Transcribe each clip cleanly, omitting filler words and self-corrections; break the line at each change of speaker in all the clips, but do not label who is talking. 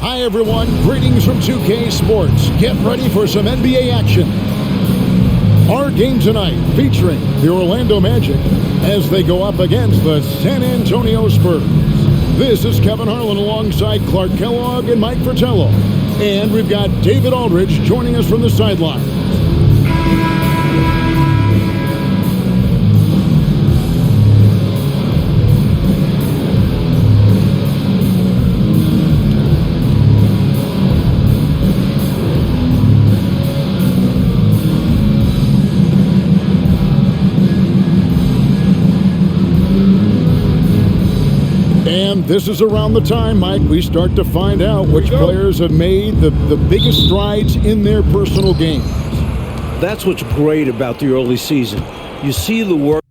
Hi everyone, greetings from 2K Sports. Get ready for some NBA action. Our game tonight featuring the Orlando Magic as they go up against the San Antonio Spurs. This is Kevin Harlan alongside Clark Kellogg and Mike Fratello. And we've got David Aldridge joining us from the sideline. And this is around the time, Mike, we start to find out which players have made the biggest strides in their personal games.
That's what's great about the early season. You see the work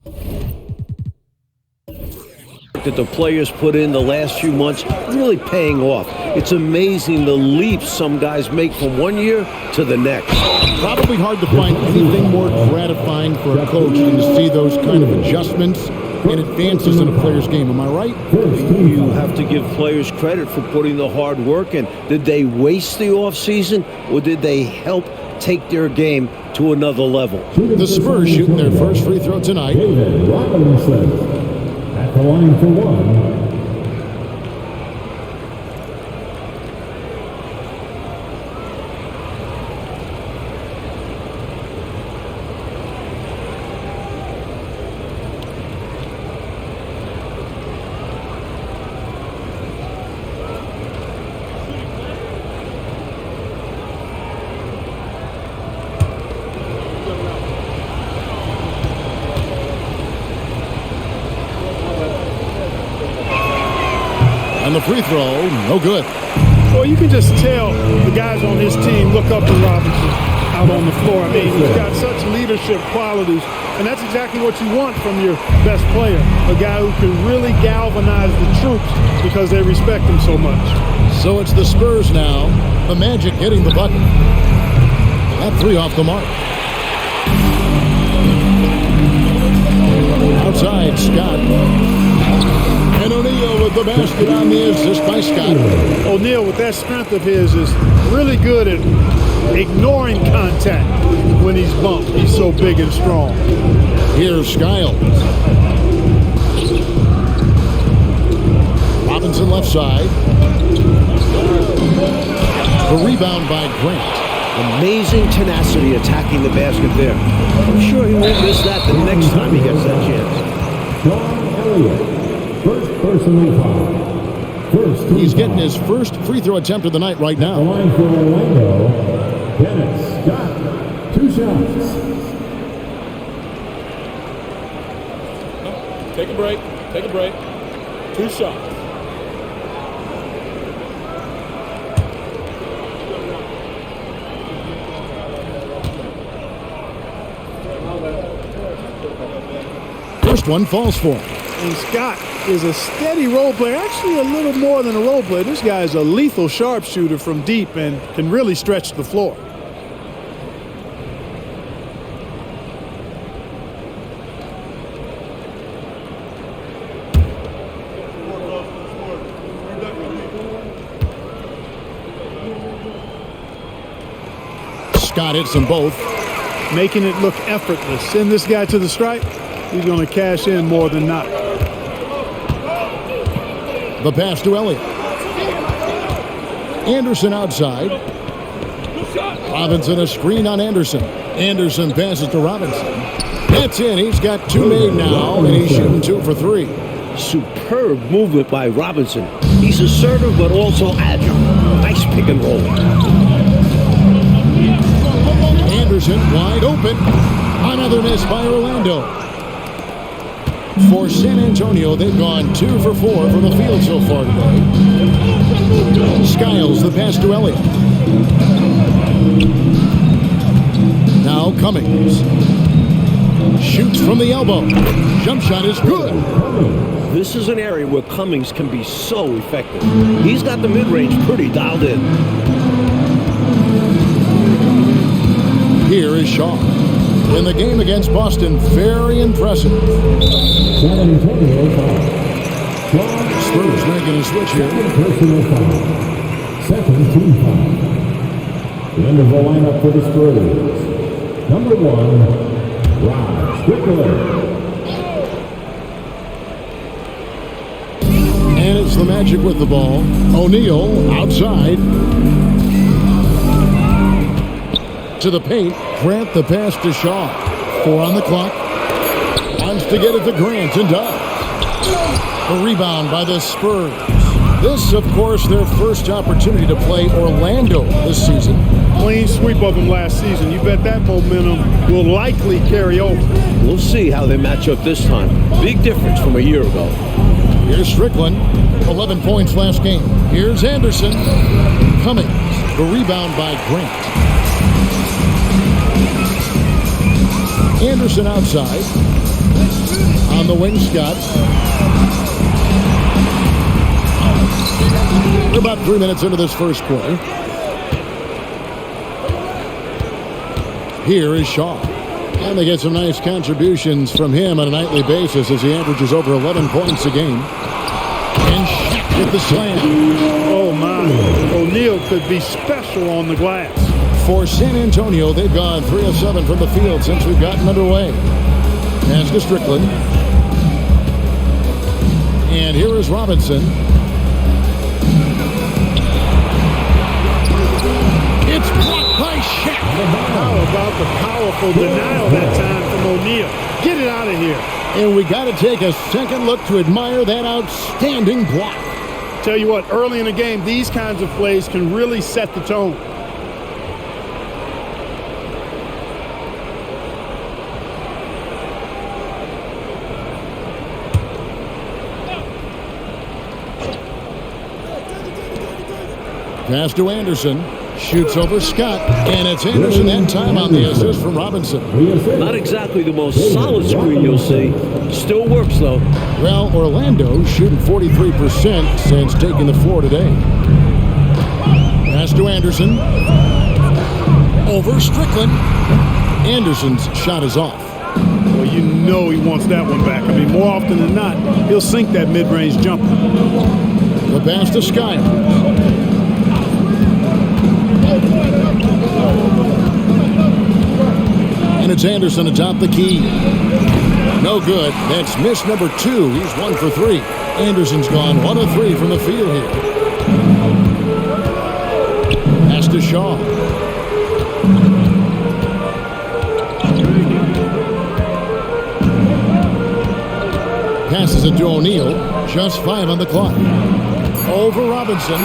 that the players put in the last few months really paying off. It's amazing the leaps some guys make from one year to the next.
Probably hard to find anything more gratifying for a coach than to see those kind of adjustments and advances in a player's game. Am I right?
You have to give players credit for putting the hard work in. Did they waste the offseason, or did they help take their game to another level?
The Spurs shooting their first free throw tonight.
David Robinson at the line for one.
And the free throw, no good.
Well, you can just tell the guys on his team look up to Robinson out on the floor. I mean, he's got such leadership qualities, and that's exactly what you want from your best player, a guy who can really galvanize the troops because they respect him so much.
So it's the Spurs now, the Magic getting the bucket. That three off the mark. Outside, Scott. And O'Neal with the basket on the assist by Scott.
O'Neal, with that strength of his, is really good at ignoring contact when he's bumped. He's so big and strong.
Here's Skiles. Robinson left side. The rebound by Grant.
Amazing tenacity attacking the basket there. I'm sure he won't miss that the next time he gets that chance.
John Elliott. First personal foul.
He's getting his first free throw attempt of the night right now.
The line for Orlando. Dennis Scott. 2 shots.
Take a break. Take a break. 2 shots.
First one falls for him.
And Scott is a steady role player, actually a little more than a role player. This guy is a lethal sharpshooter from deep and can really stretch the floor.
Scott hits them both.
Making it look effortless. Send this guy to the stripe. He's going to cash in more than not.
The pass to Elliott. Anderson outside. Robinson a screen on Anderson. Anderson passes to Robinson. That's in. He's got 2 made now, and he's shooting 2 for 3.
Superb movement by Robinson. He's assertive but also agile. Nice pick and roll.
Anderson wide open. Another miss by Orlando. For San Antonio, they've gone 2 for 4 from the field so far today. Skiles, the pass to Elliott. Now Cummings. Shoots from the elbow. Jump shot is good.
This is an area where Cummings can be so effective. He's got the mid-range pretty dialed in.
Here is Shaw. In the game against Boston, very impressive.
San Antonio foul.
Spurs making a switch here.
Personal foul. second team foul. The end of the lineup for the Spurs. Number 1, Rod Strickland.
And it's the Magic with the ball. O'Neal outside. To the paint. Grant the pass to Shaw. 4 on the clock. Wants to get it to Grant and does. A rebound by the Spurs. This, of course, their first opportunity to play Orlando this season.
Clean sweep of them last season. You bet that momentum will likely carry over.
We'll see how they match up this time. Big difference from a year ago.
Here's Strickland. 11 points last game. Here's Anderson. Cummings. The rebound by Grant. Anderson outside. On the wing, Scott. We're about 3 minutes into this first quarter. Here is Shaw. And they get some nice contributions from him on a nightly basis as he averages over 11 points a game. And Shaq with the slam.
Oh, my. O'Neal could be special on the glass.
For San Antonio, they've gone 3 of 7 from the field since we've gotten underway. Pass to Strickland. And here is Robinson. It's blocked by Shaq.
How about the powerful denial that time from O'Neal? Get it out of here.
And we got to take a second look to admire that outstanding block.
Tell you what, early in the game, these kinds of plays can really set the tone.
Pass to Anderson. Shoots over Scott. And it's Anderson that time on the assist from Robinson.
Not exactly the most solid screen you'll see. Still works, though.
Well, Orlando shooting 43% since taking the floor today. Pass to Anderson. Over Strickland. Anderson's shot is off.
Well, you know he wants that one back. I mean, more often than not, he'll sink that mid-range jumper.
The pass to Skiles. And it's Anderson atop the key. No good. That's miss number 2. He's 1 for 3. Anderson's gone 1 of 3 from the field here. Pass to Shaw. Passes it to O'Neal. Just 5 on the clock. Over Robinson.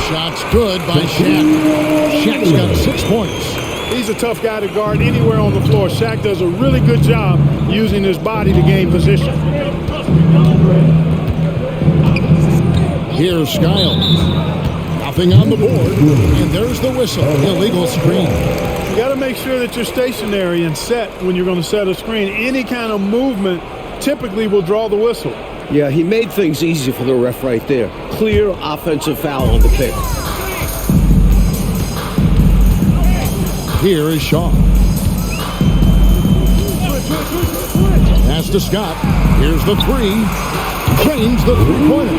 Shot's good by Shaq. Shaq's got 6 points.
He's a tough guy to guard anywhere on the floor. Shaq does a really good job using his body to gain position.
Here's Skiles. Nothing on the board. And there's the whistle. Illegal screen.
You got to make sure that you're stationary and set when you're going to set a screen. Any kind of movement typically will draw the whistle.
Yeah, he made things easy for the ref right there. Clear offensive foul on the pick.
Here is Shaw. Pass to Scott. Here's the 3. Drains the 3-pointer.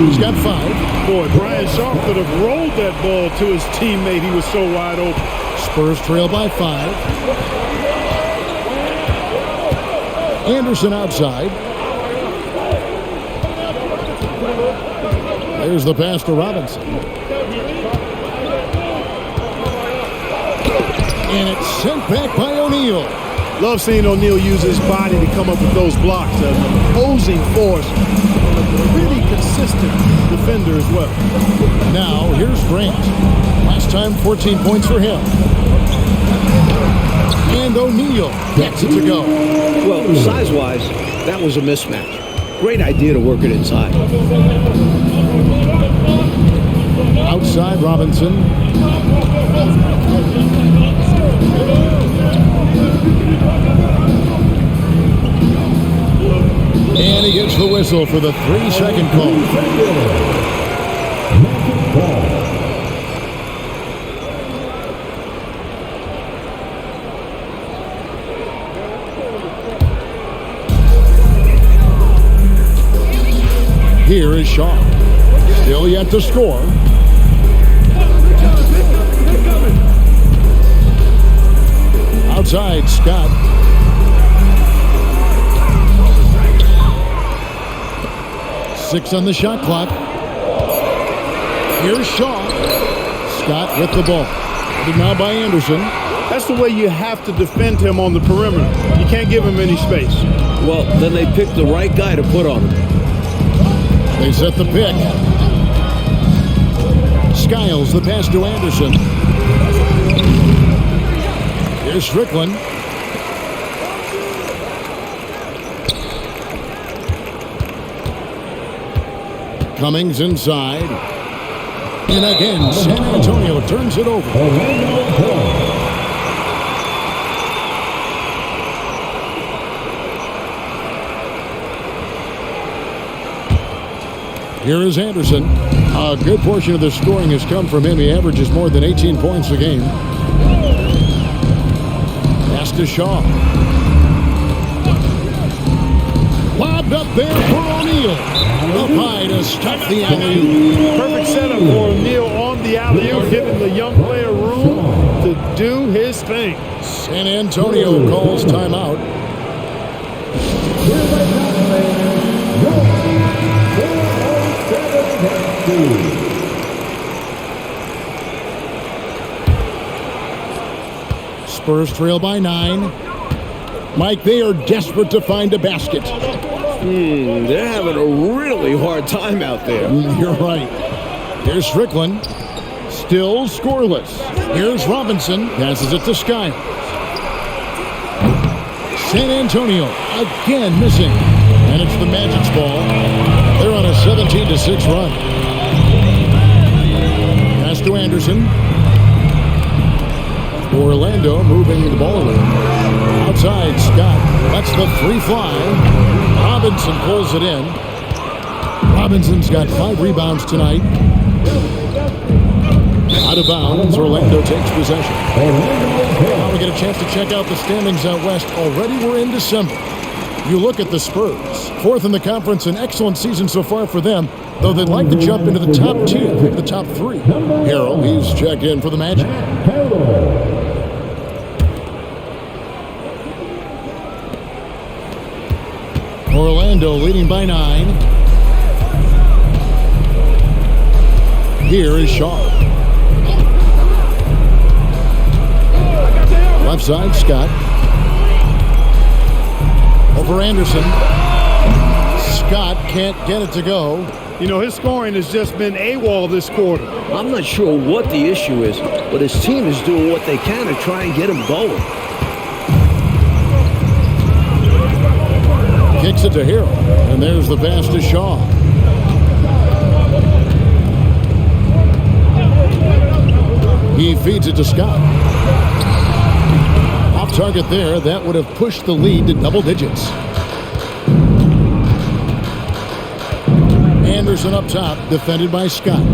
He's got 5.
Boy, Brian Shaw could have rolled that ball to his teammate. He was so wide open.
Spurs trail by 5. Anderson outside. There's the pass to Robinson. And it's sent back by O'Neal.
Love seeing O'Neal use his body to come up with those blocks. An opposing force. A really consistent defender as well.
Now, here's Grant. Last time, 14 points for him. And O'Neal gets it to go.
Well, size-wise, that was a mismatch. Great idea to work it inside.
Outside, Robinson. And he gets the whistle for the 3-second call. Here is Shaw. Still yet to score. Outside, Scott. Six on the shot clock. Here's Shaw. Scott with the ball. Headed now by Anderson.
That's the way you have to defend him on the perimeter. You can't give him any space.
Well, then they picked the right guy to put on him.
They set the pick. Skiles the pass to Anderson. Here's Strickland. Cummings inside. And again, San Antonio turns it over. Here is Anderson. A good portion of the scoring has come from him. He averages more than 18 points a game. Pass to Shaw. Lobbed up there for O'Neal. Up high to stop the alley-oop.
Perfect setup for O'Neal on the alley-oop, giving the young player room to do his thing.
San Antonio calls timeout. Spurs trail by 9. Mike, they are desperate to find a basket.
They're having a really hard time out there.
You're right. Here's Strickland. Still scoreless. Here's Robinson. Passes it to Skiles. San Antonio again missing. And it's the Magic's ball. They're on a 17-6 run. Pass to Anderson. Orlando moving the ball around. Outside, Scott. That's the free fly. Robinson pulls it in. Robinson's got 5 rebounds tonight. Out of bounds, Orlando takes possession. Now we get a chance to check out the standings out west. Already we're in December. You look at the Spurs. 4th in the conference, an excellent season so far for them, though they'd like to jump into the top 2, the top 3. Harrell, he's checked in for the Magic. Orlando leading by 9. Here is Shaw. Left side, Scott. Over Anderson. Scott can't get it to go.
You know, his scoring has just been AWOL this quarter.
I'm not sure what the issue is, but his team is doing what they can to try and get him going.
Kicks it to Harrell, and there's the pass to Shaw. He feeds it to Scott. Off target there, that would have pushed the lead to double digits. Anderson up top, defended by Scott.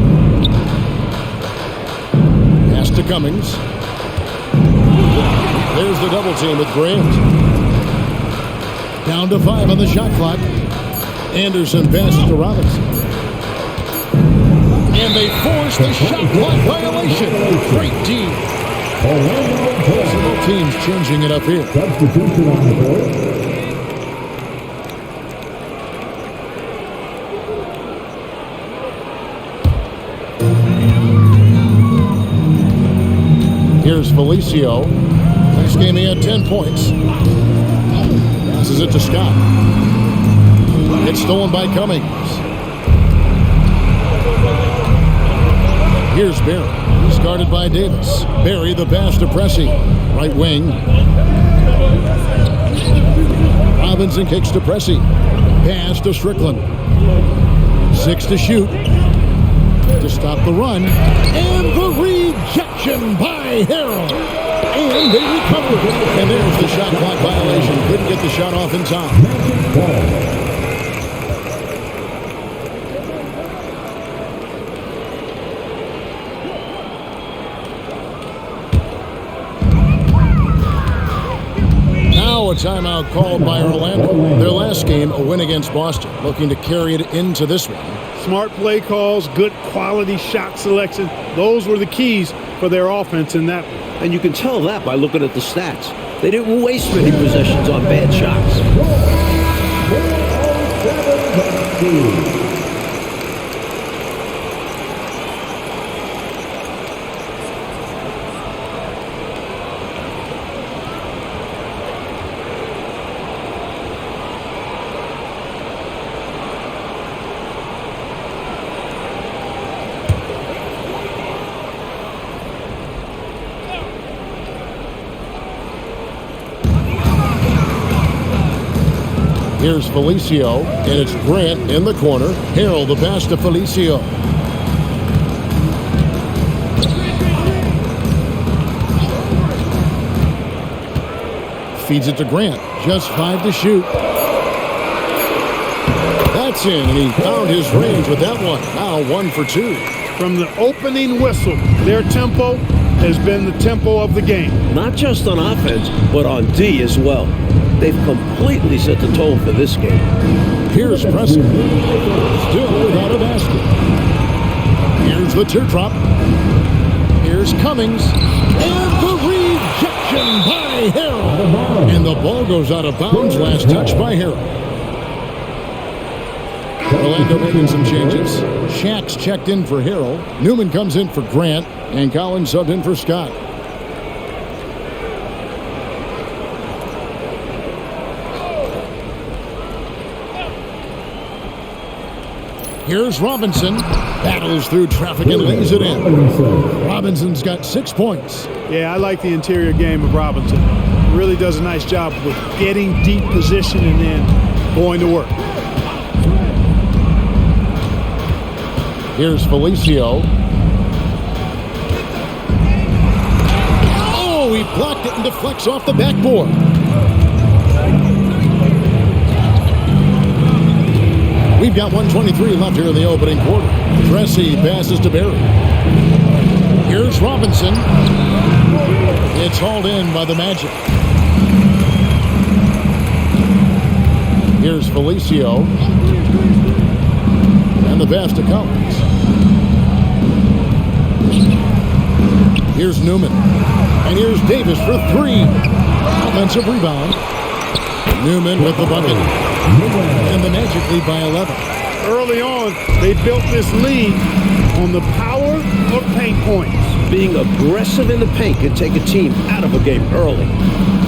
Pass to Cummings. There's the double team with Grant. Down to 5 on the shot clock. Anderson passes to Robinson. And they force the shot clock violation. Great team. Several teams changing it up here.
Substitution on the board.
Here's Felicio. This game he had 10 points. Passes it to Scott. It's stolen by Cummings. Here's Barry. He's guarded by Davis. Barry the pass to Pressey. Right wing. Robinson kicks to Pressey. Pass to Strickland. 6 to shoot. To stop the run. And the rejection by Harrell. And they recover. And there's the shot clock violation. Couldn't get the shot off in time. Now a timeout called by Orlando. Their last game, a win against Boston. Looking to carry it into this one.
Smart play calls, good quality shot selection. Those were the keys for their offense in that one.
And you can tell that by looking at the stats. They didn't waste many possessions on bad shots.
Here's Felicio, and it's Grant in the corner. Harrell the pass to Felicio. Feeds it to Grant. Just 5 to shoot. That's in, and he found his range with that one. Now 1 for 2.
From the opening whistle, their tempo has been the tempo of the game.
Not just on offense, but on D as well. They've completely set the tone for this game.
Here's Preston. Still without a basket. Here's the teardrop. Here's Cummings. And the rejection by Harrell. And the ball goes out of bounds. Last touch by Harrell. Orlando making some changes. Shack's checked in for Harrell. Newman comes in for Grant. And Collins subbed in for Scott. Here's Robinson. Battles through traffic and lays it in. Robinson's got 6 points.
Yeah, I like the interior game of Robinson. Really does a nice job with getting deep position and then going to work.
Here's Felicio. Oh, he blocked it and deflects off the backboard. We've got 1:23 left here in the opening quarter. Dressy passes to Barry. Here's Robinson. It's hauled in by the Magic. Here's Felicio. And the pass to Collins. Here's Newman. And here's Davis for 3. Offensive rebound. Newman with the bucket. And the Magic lead by 11.
Early on, they built this lead on the power of paint points.
Being aggressive in the paint can take a team out of a game early.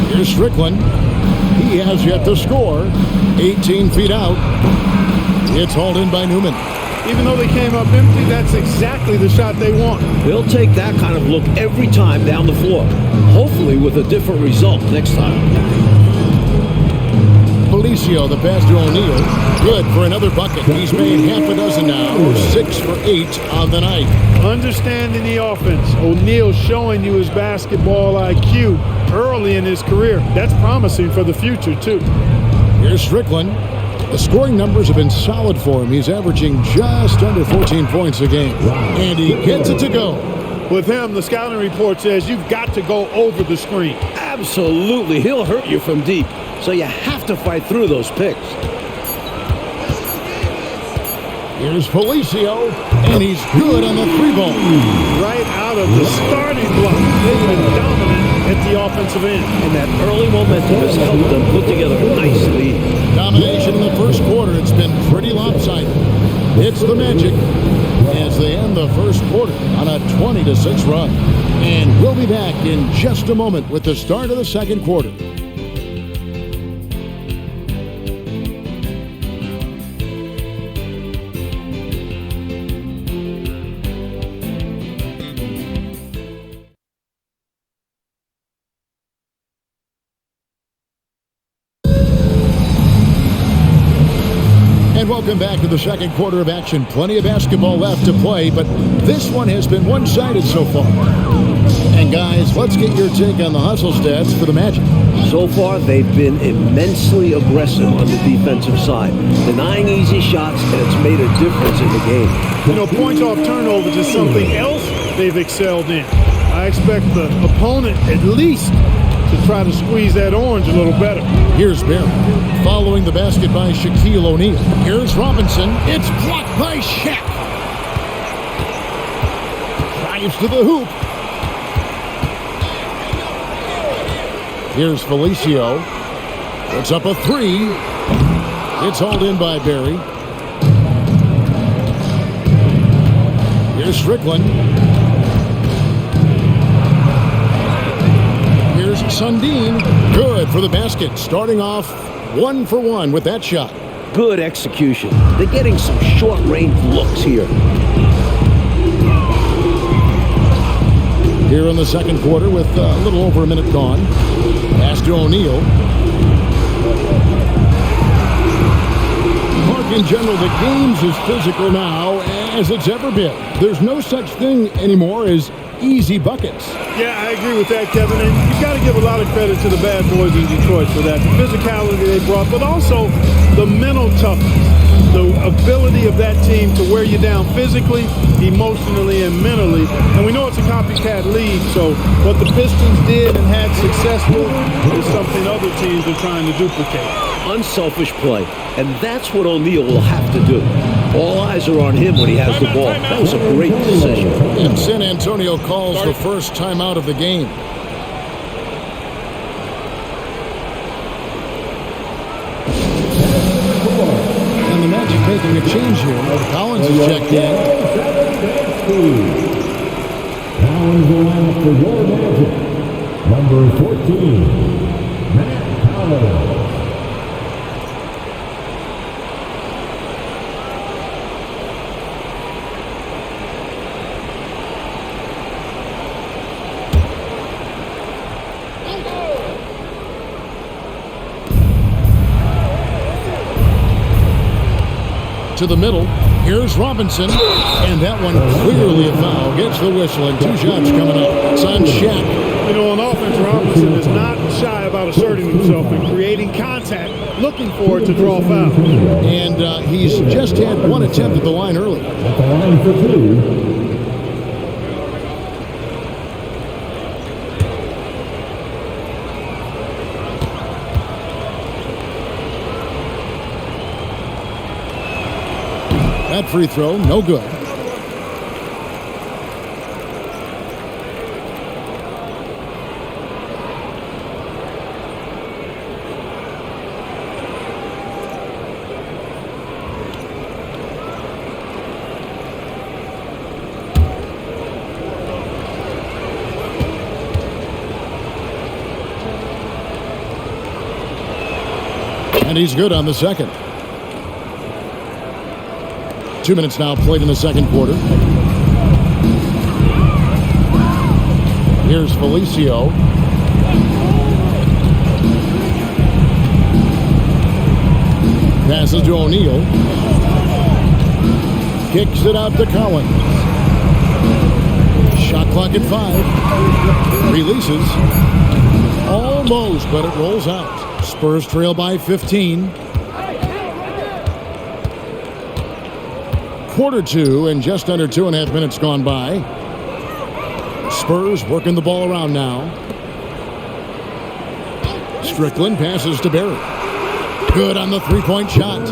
Here's Strickland. He has yet to score. 18 feet out. It's hauled in by Newman.
Even though they came up empty, that's exactly the shot they want.
They'll take that kind of look every time down the floor. Hopefully with a different result next time.
Felicio, the pass to O'Neal. Good for another bucket. He's made half a dozen now. 6 for 8 on the night.
Understanding the offense. O'Neal showing you his basketball IQ early in his career. That's promising for the future, too.
Here's Strickland. The scoring numbers have been solid for him. He's averaging just under 14 points a game. And he gets it to go.
With him, the scouting report says you've got to go over the screen.
Absolutely. He'll hurt you from deep. So you have to fight through those picks.
Here's Felicio, and he's good on the 3-ball.
Right out of the starting block. They've been dominant at the offensive end.
And that early momentum has helped them put together a nice lead.
Domination in the first quarter. It's been pretty lopsided. It's the Magic as they end the first quarter on a 20-6 run. And we'll be back in just a moment with the start of the second quarter. And welcome back to the second quarter of action. Plenty of basketball left to play, but this one has been one-sided so far. And guys, let's get your take on the hustle stats for the Magic.
So far, they've been immensely aggressive on the defensive side, denying easy shots, and it's made a difference in the game.
You know, points off turnovers is something else they've excelled in. I expect the opponent at least to try to squeeze that orange a little better.
Here's Barry. Following the basket by Shaquille O'Neal. Here's Robinson. It's blocked by Shaq. Drives to the hoop. Here's Felicio. Puts up a three. It's hauled in by Barry. Here's Strickland. Here's Sundin. Good for the basket. Starting off 1 for 1 with that shot.
Good execution. They're getting some short-range looks here.
Here in the second quarter with a little over a minute gone. Pass to O'Neal. Mark, in general, the game's as physical now as it's ever been. There's no such thing anymore as easy buckets.
Yeah, I agree with that, Kevin. And you got to give a lot of credit to the bad boys in Detroit for that. The physicality they brought, but also the mental toughness. The ability of that team to wear you down physically, emotionally, and mentally. And we know it's a copycat league, so what the Pistons did and had success with is something other teams are trying to duplicate.
Unselfish play, and that's what O'Neal will have to do. All eyes are on him when he has the ball. That was a great decision.
And San Antonio calls the first timeout of the game. And the Magic making a change here. Collins is checked in.
Collins will line up for your Magic. Number 14, Matt Collins.
To the middle. Here's Robinson. And that one clearly a foul. Gets the whistle and 2 shots coming up. It's on Shaq.
You know, on offense, Robinson is not shy about asserting himself and creating contact, looking for it to draw a foul.
And he's just had 1 attempt at the line early.
At the line for 2.
That free throw, no good. And he's good on the second. 2 minutes now played in the second quarter. Here's Felicio. Passes to O'Neal. Kicks it out to Collins. Shot clock at 5. Releases. Almost, but it rolls out. Spurs trail by 15. Quarter 2 and just under 2.5 minutes gone by. Spurs working the ball around now. Strickland passes to Barry. Good on the three-point shot.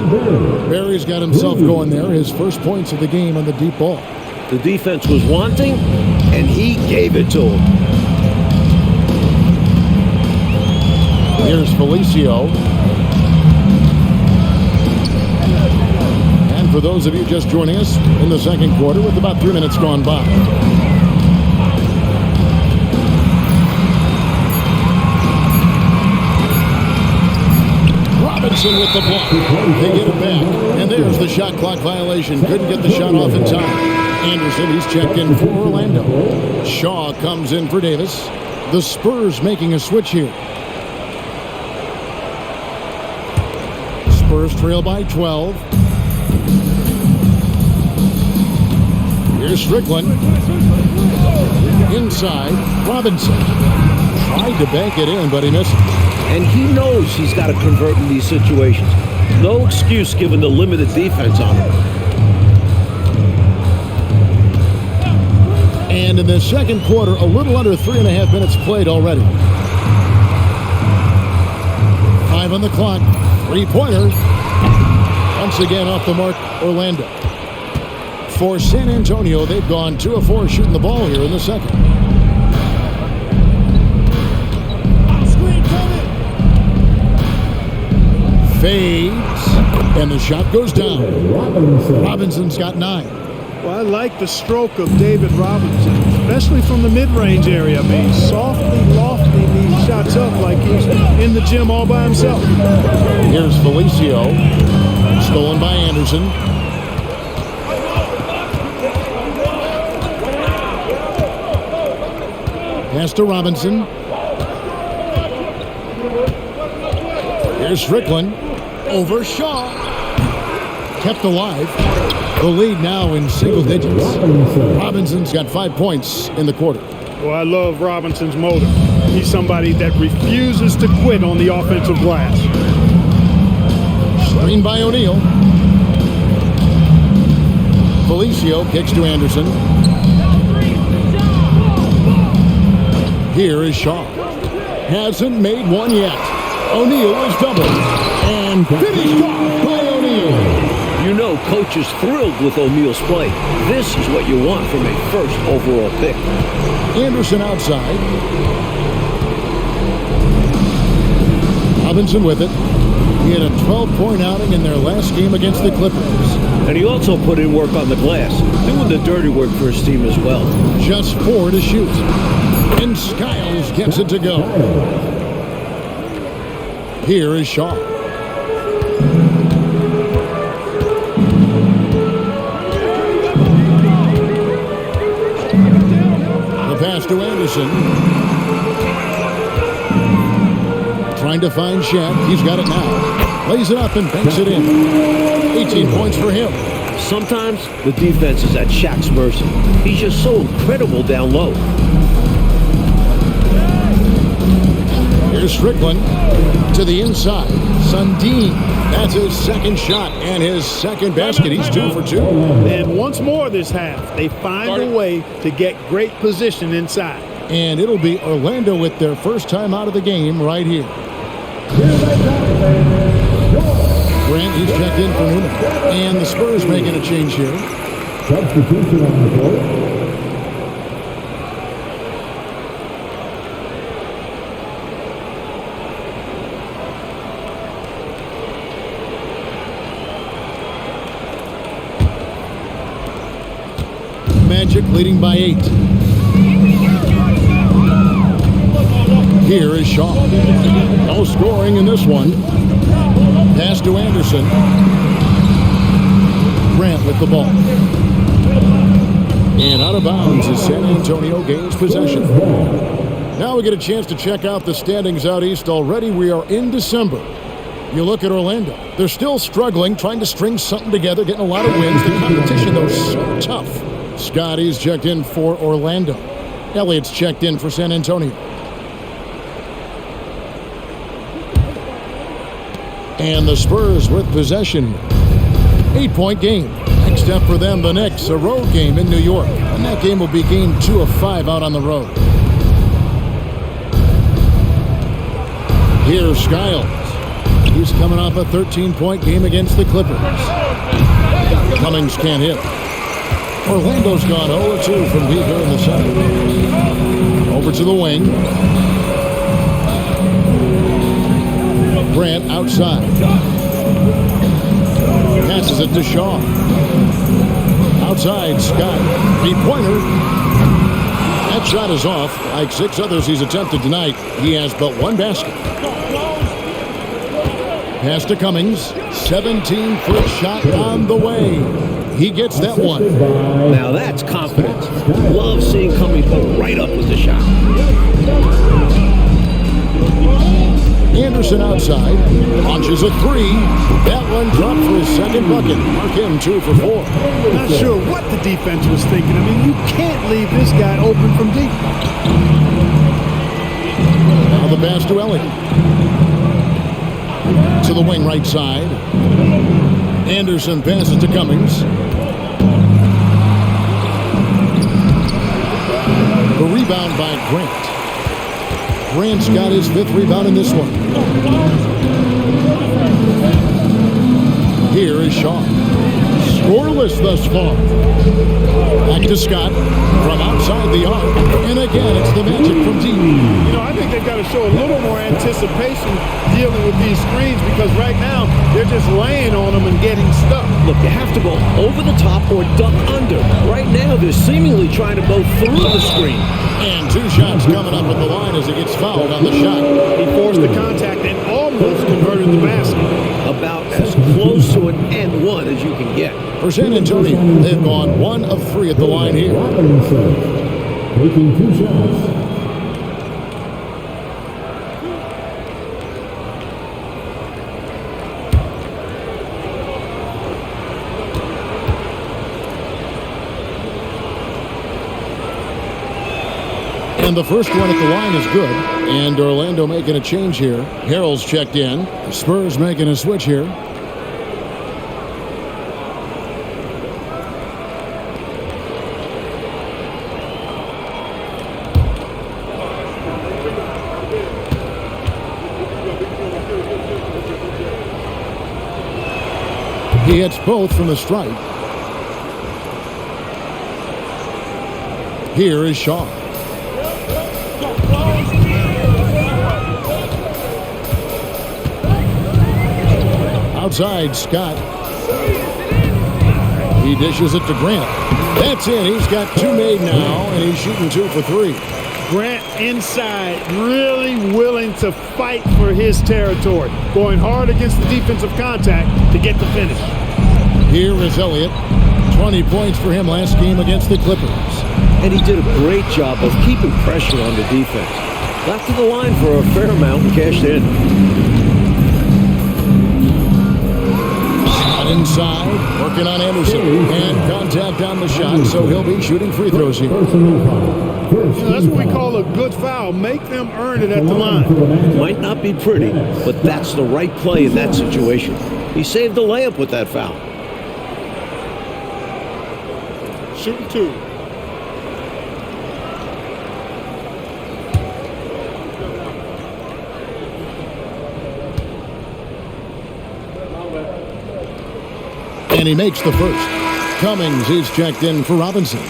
Barry's got himself going there. His first points of the game on the deep ball.
The defense was wanting, and he gave it to him.
Here's Felicio. And for those of you just joining us in the second quarter with about 3 minutes gone by. Robinson with the block. They get it back. And there's the shot clock violation. Couldn't get the shot off in time. Anderson, he's checked in for Orlando. Shaw comes in for Davis. The Spurs making a switch here. Spurs trail by 12. Here's Strickland. Inside, Robinson. Tried to bank it in, but he missed it.
And he knows he's got to convert in these situations. No excuse given the limited defense on him.
And in the second quarter, a little under 3.5 minutes played already. 5 on the clock. Three-pointer. Once again off the mark, Orlando. For San Antonio, they've gone 2 of 4 shooting the ball here in the second. Fades. And the shot goes down. Robinson's got 9.
Well, I like the stroke of David Robinson, especially from the mid-range area. I mean, softly lofting these shots up like he's in the gym all by himself.
Here's Felicio. Stolen by Anderson. Pass to Robinson. Here's Strickland. Over Shaw. Kept alive. The lead now in single digits. Robinson's got 5 points in the quarter.
Well, I love Robinson's motor. He's somebody that refuses to quit on the offensive glass.
Screen by O'Neal. Felicio kicks to Anderson. Here is Shaw. Hasn't made one yet. O'Neal is doubled. And finished off by O'Neal.
You know, coach is thrilled with O'Neal's play. This is what you want from a first overall pick.
Anderson outside. Robinson with it. He had a 12-point outing in their last game against the Clippers.
And he also put in work on the glass, doing the dirty work for his team as well.
Just 4 to shoot. And Skiles gets it to go. Here is Shaw. The pass to Anderson. Trying to find Shaq. He's got it now. Lays it up and banks it in. 18 points for him.
Sometimes the defense is at Shaq's mercy. He's just so incredible down low.
Here's Strickland to the inside. Sundin. That's his second shot and his second basket. He's 2 for 2.
And once more this half, they find a way to get great position inside.
And it'll be Orlando with their first time out of the game right here. Grant, he's checked in for Newman. And the Spurs making a change here.
Substitution on the court.
Magic leading by 8. Here is Shaw. No scoring in this one. Pass to Anderson. Grant with the ball. And out of bounds as San Antonio gains possession. Now we get a chance to check out the standings out east. Already we are in December. You look at Orlando. They're still struggling, trying to string something together, getting a lot of wins. The competition, though, is so tough. Scotty's checked in for Orlando. Elliott's checked in for San Antonio. And the Spurs with possession. 8-point game. Next up for them, the Knicks, a road game in New York. And that game will be game 2 of 5 out on the road. Here's Skiles. He's coming off a 13-point game against the Clippers. Cummings can't hit. Orlando's gone 0-2 from deep here in the center. Over to the wing. Grant outside. Passes it to Shaw. Outside, Scott. 3-pointer. That shot is off. Like 6 others he's attempted tonight, he has but 1 basket. Pass to Cummings. 17-foot shot on the way. He gets that one.
Now that's confidence. Love seeing Cummings go right up with the shot.
Anderson outside. Launches a 3. That one dropped for his second bucket. Mark him 2 for 4.
Not sure what the defense was thinking. I mean, you can't leave this guy open from deep.
Now the pass to Elliott. To the wing right side. Anderson passes to Cummings. The rebound by Grant. Grant's got his 5th rebound in this one. Here is Shaw. Scoreless thus far. Back to Scott from outside the arc. And again, it's the Magic from deep.
You know, I think they've got to show a little more anticipation anticipation dealing with these screens because right now they're just laying on them and getting stuck.
Look, you have to go over the top or duck under. Right now, they're seemingly trying to go through the screen.
And 2 shots coming up at the line as he gets fouled on the shot.
He forced the contact and almost converted the basket.
About as close to an and one as you can get.
For San Antonio, they've gone 1 of 3 at the line here.
Robinson taking 2 shots.
And the first one at the line is good. And Orlando making a change here. Harrell's checked in. The Spurs making a switch here. He hits both from the stripe. Here is Shaw. Outside, Scott. He dishes it to Grant. That's it. He's got 2 made now, and he's shooting 2 for 3.
Grant inside, really willing to fight for his territory. Going hard against the defensive contact to get the finish.
Here is Elliott. 20 points for him last game against the Clippers.
And he did a great job of keeping pressure on the defense. Got to the line for a fair amount and cashed in.
Inside, working on Anderson, and contact on the shot, so he'll be shooting free throws here.
That's what we call a good foul. Make them earn it at the line.
Might not be pretty, but that's the right play in that situation. He saved the layup with that foul.
Shooting 2.
And he makes the first. Cummings is checked in for Robinson.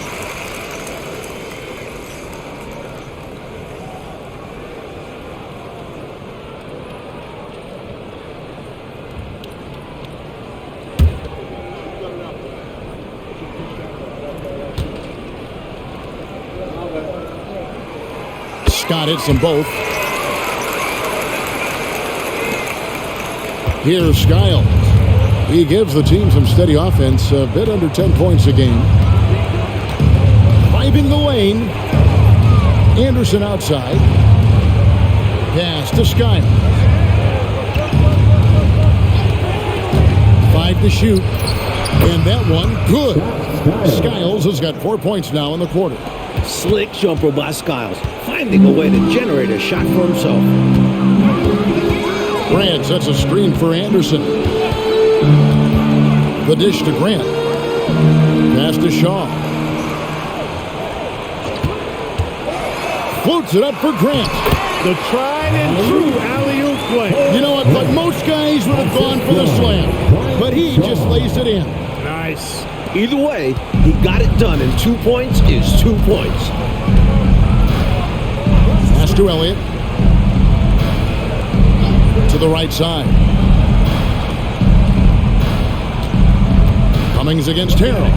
Scott hits them both. Here's Skiles. He gives the team some steady offense, a bit under 10 points a game. Driving the lane. Anderson outside. Pass to Skiles. 5 to shoot. And that one, good. Skiles has got 4 points now in the quarter.
Slick jumper by Skiles, finding a way to generate a shot for himself.
Grant sets a screen for Anderson. The dish to Grant. Pass to Shaw. Floats it up for Grant.
The tried and true alley-oop play.
You know what? But most guys would have gone for the slam. But he just lays it in.
Nice.
Either way, he got it done, and 2 points is 2 points.
Pass to Elliott. To the right side. Cummings against Harrell.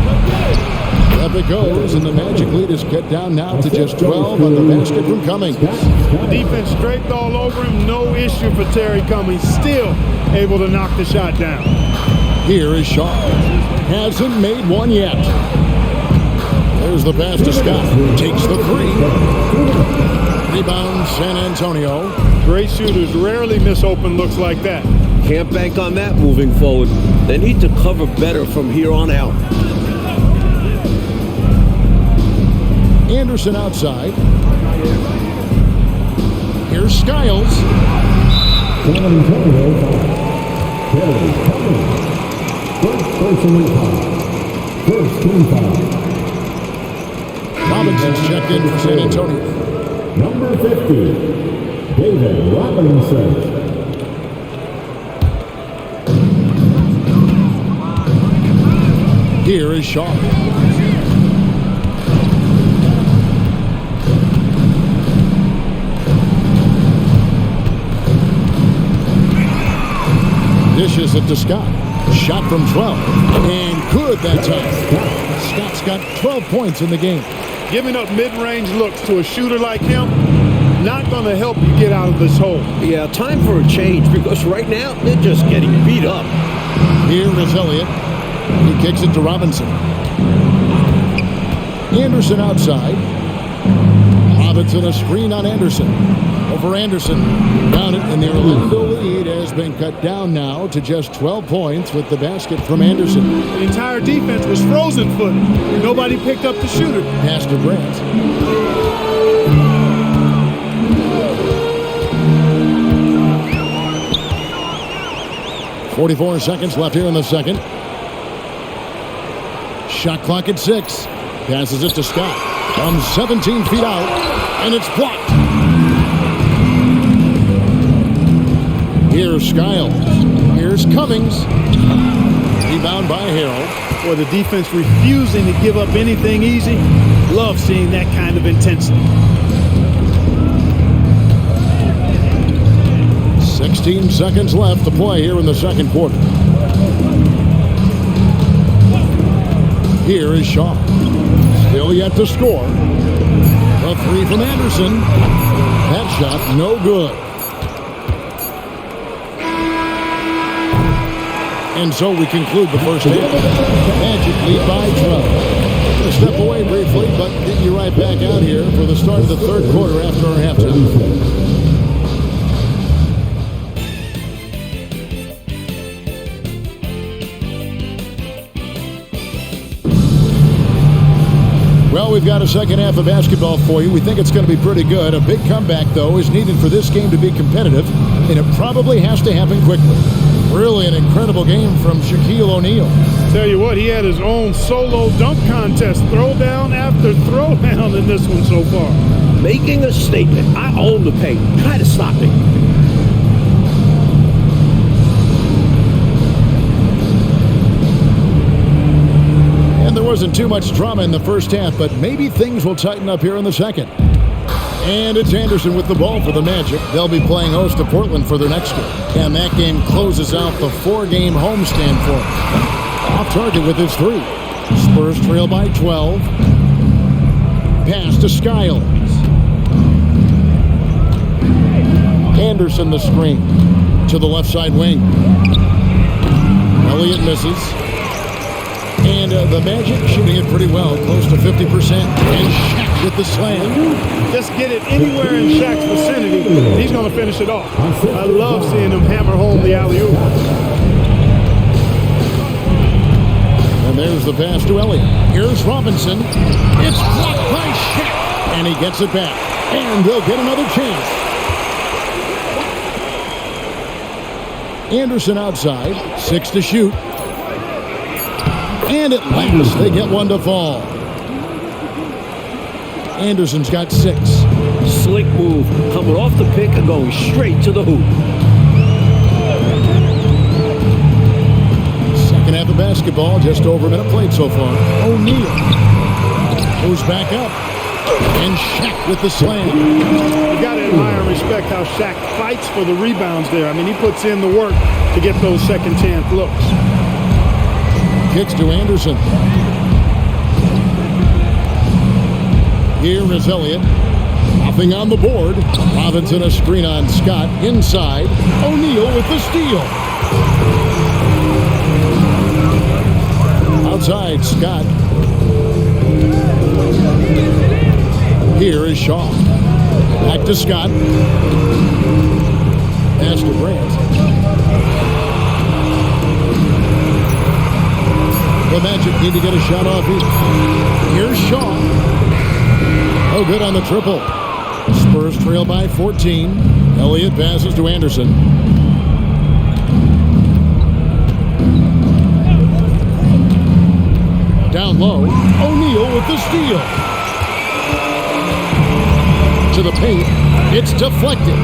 Up it goes, and the Magic lead is cut down now to just 12 on the basket from Cummings.
The defense draped all over him. No issue for Terry Cummings. Still able to knock the shot down.
Here is Shaw. Hasn't made one yet. There's the pass to Scott. Takes the 3. Rebound San Antonio.
Great shooters rarely miss open looks like that.
Can't bank on that moving forward. They need to cover better from here on out.
Anderson outside. Here's Skiles.
San Antonio foul. Terry Cummings. First personal foul. First team foul.
Robinson's checked in for San Antonio.
Number 50, David Robinson.
Here is Shaw. Dishes it to Scott. Shot from 12. And good that time. Scott's got 12 points in the game.
Giving up mid-range looks to a shooter like him, not going to help you get out of this hole.
Yeah, time for a change because right now they're just getting beat up.
Here is Elliott. He kicks it to Robinson. Anderson outside. Robinson a screen on Anderson. Over Anderson. Down it, and the Orlando lead has been cut down now to just 12 points with the basket from Anderson.
The entire defense was frozen footed. Nobody picked up the shooter.
Pass to Grant. 44 seconds left here in the second. Shot clock at 6. Passes it to Scott. From 17 feet out, and it's blocked. Here's Skiles. Here's Cummings. Rebound by Harold.
Or the defense refusing to give up anything easy. Love seeing that kind of intensity.
16 seconds left to play here in the second quarter. Here is Shaw. Still yet to score. A three from Anderson. That shot no good. And so we conclude the first half. Magic lead by 12. We'll step away briefly, but get you right back out here for the start of the third quarter after our halftime. Well, we've got a second half of basketball for you. We think it's going to be pretty good. A big comeback, though, is needed for this game to be competitive, and it probably has to happen quickly. Really an incredible game from Shaquille O'Neal.
Tell you what, he had his own solo dunk contest, throwdown after throwdown in this one so far.
Making a statement. I own the paint. Try to stop it.
And there wasn't too much drama in the first half, but maybe things will tighten up here in the second. And it's Anderson with the ball for the Magic. They'll be playing host to Portland for their next game. And that game closes out the 4-game homestand for them. Off target with his 3. Spurs trail by 12. Pass to Skiles. Anderson the screen to the left side wing. Elliott misses. And the Magic shooting it pretty well, close to 50%. And Shaq with the slam.
Just get it anywhere in Shaq's vicinity, he's going to finish it off. I love seeing him hammer home the alley-oop.
And there's the pass to Elliott. Here's Robinson. It's blocked by Shaq. And he gets it back. And they'll get another chance. Anderson outside. 6 to shoot. And at last, they get one to fall. Anderson's got 6.
Slick move. Coming off the pick and going straight to the hoop.
Second half of basketball, just over a minute played so far. O'Neal moves back up. And Shaq with the slam.
You got to admire and respect how Shaq fights for the rebounds there. I mean, he puts in the work to get those second chance looks.
Kicks to Anderson. Here is Elliott. Nothing on the board. Robinson a screen on Scott. Inside. O'Neal with the steal. Outside, Scott. Here is Shaw. Back to Scott. Pass to Grant. The Magic need to get a shot off here. Here's Shaw. Oh, good on the triple. Spurs trail by 14. Elliott passes to Anderson. Down low. O'Neal with the steal. To the paint. It's deflected.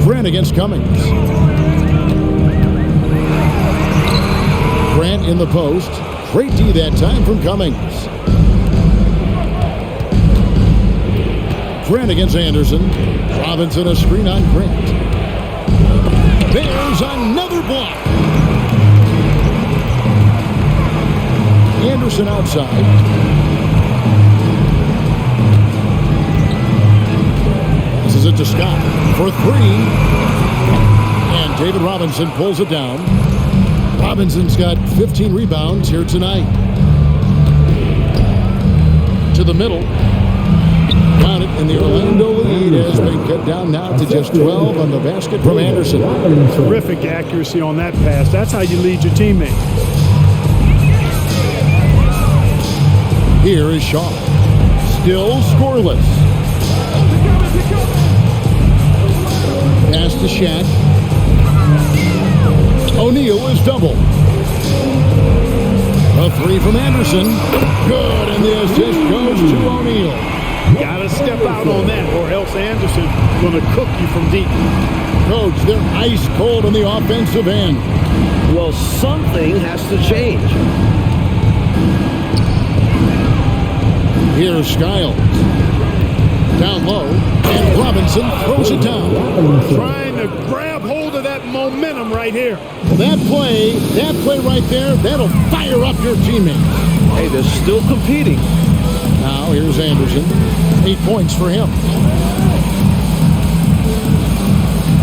Grant against Cummings. Grant in the post. Great D that time from Cummings. Grant against Anderson. Robinson a screen on Grant. There's another block. Anderson outside. This is it to Scott for three. And David Robinson pulls it down. Robinson's got 15 rebounds here tonight. To the middle. Got it, and the Orlando lead has been cut down now to just 12 on the basket from Anderson.
Terrific accuracy on that pass. That's how you lead your teammate.
Here is Shaw. Still scoreless. Pass to Shaq. O'Neal is double. A three from Anderson. Good, and the assist goes to O'Neal.
Got to step out on that, or else Anderson going to cook you from deep.
Coach, they're ice cold on the offensive end.
Well, something has to change.
Here's Skiles. Down low, and Robinson throws it down.
Trying to grab hold of that momentum right here.
Well, that play right there, that'll fire up your teammates.
Hey, they're still competing.
Now, here's Anderson. 8 points for him.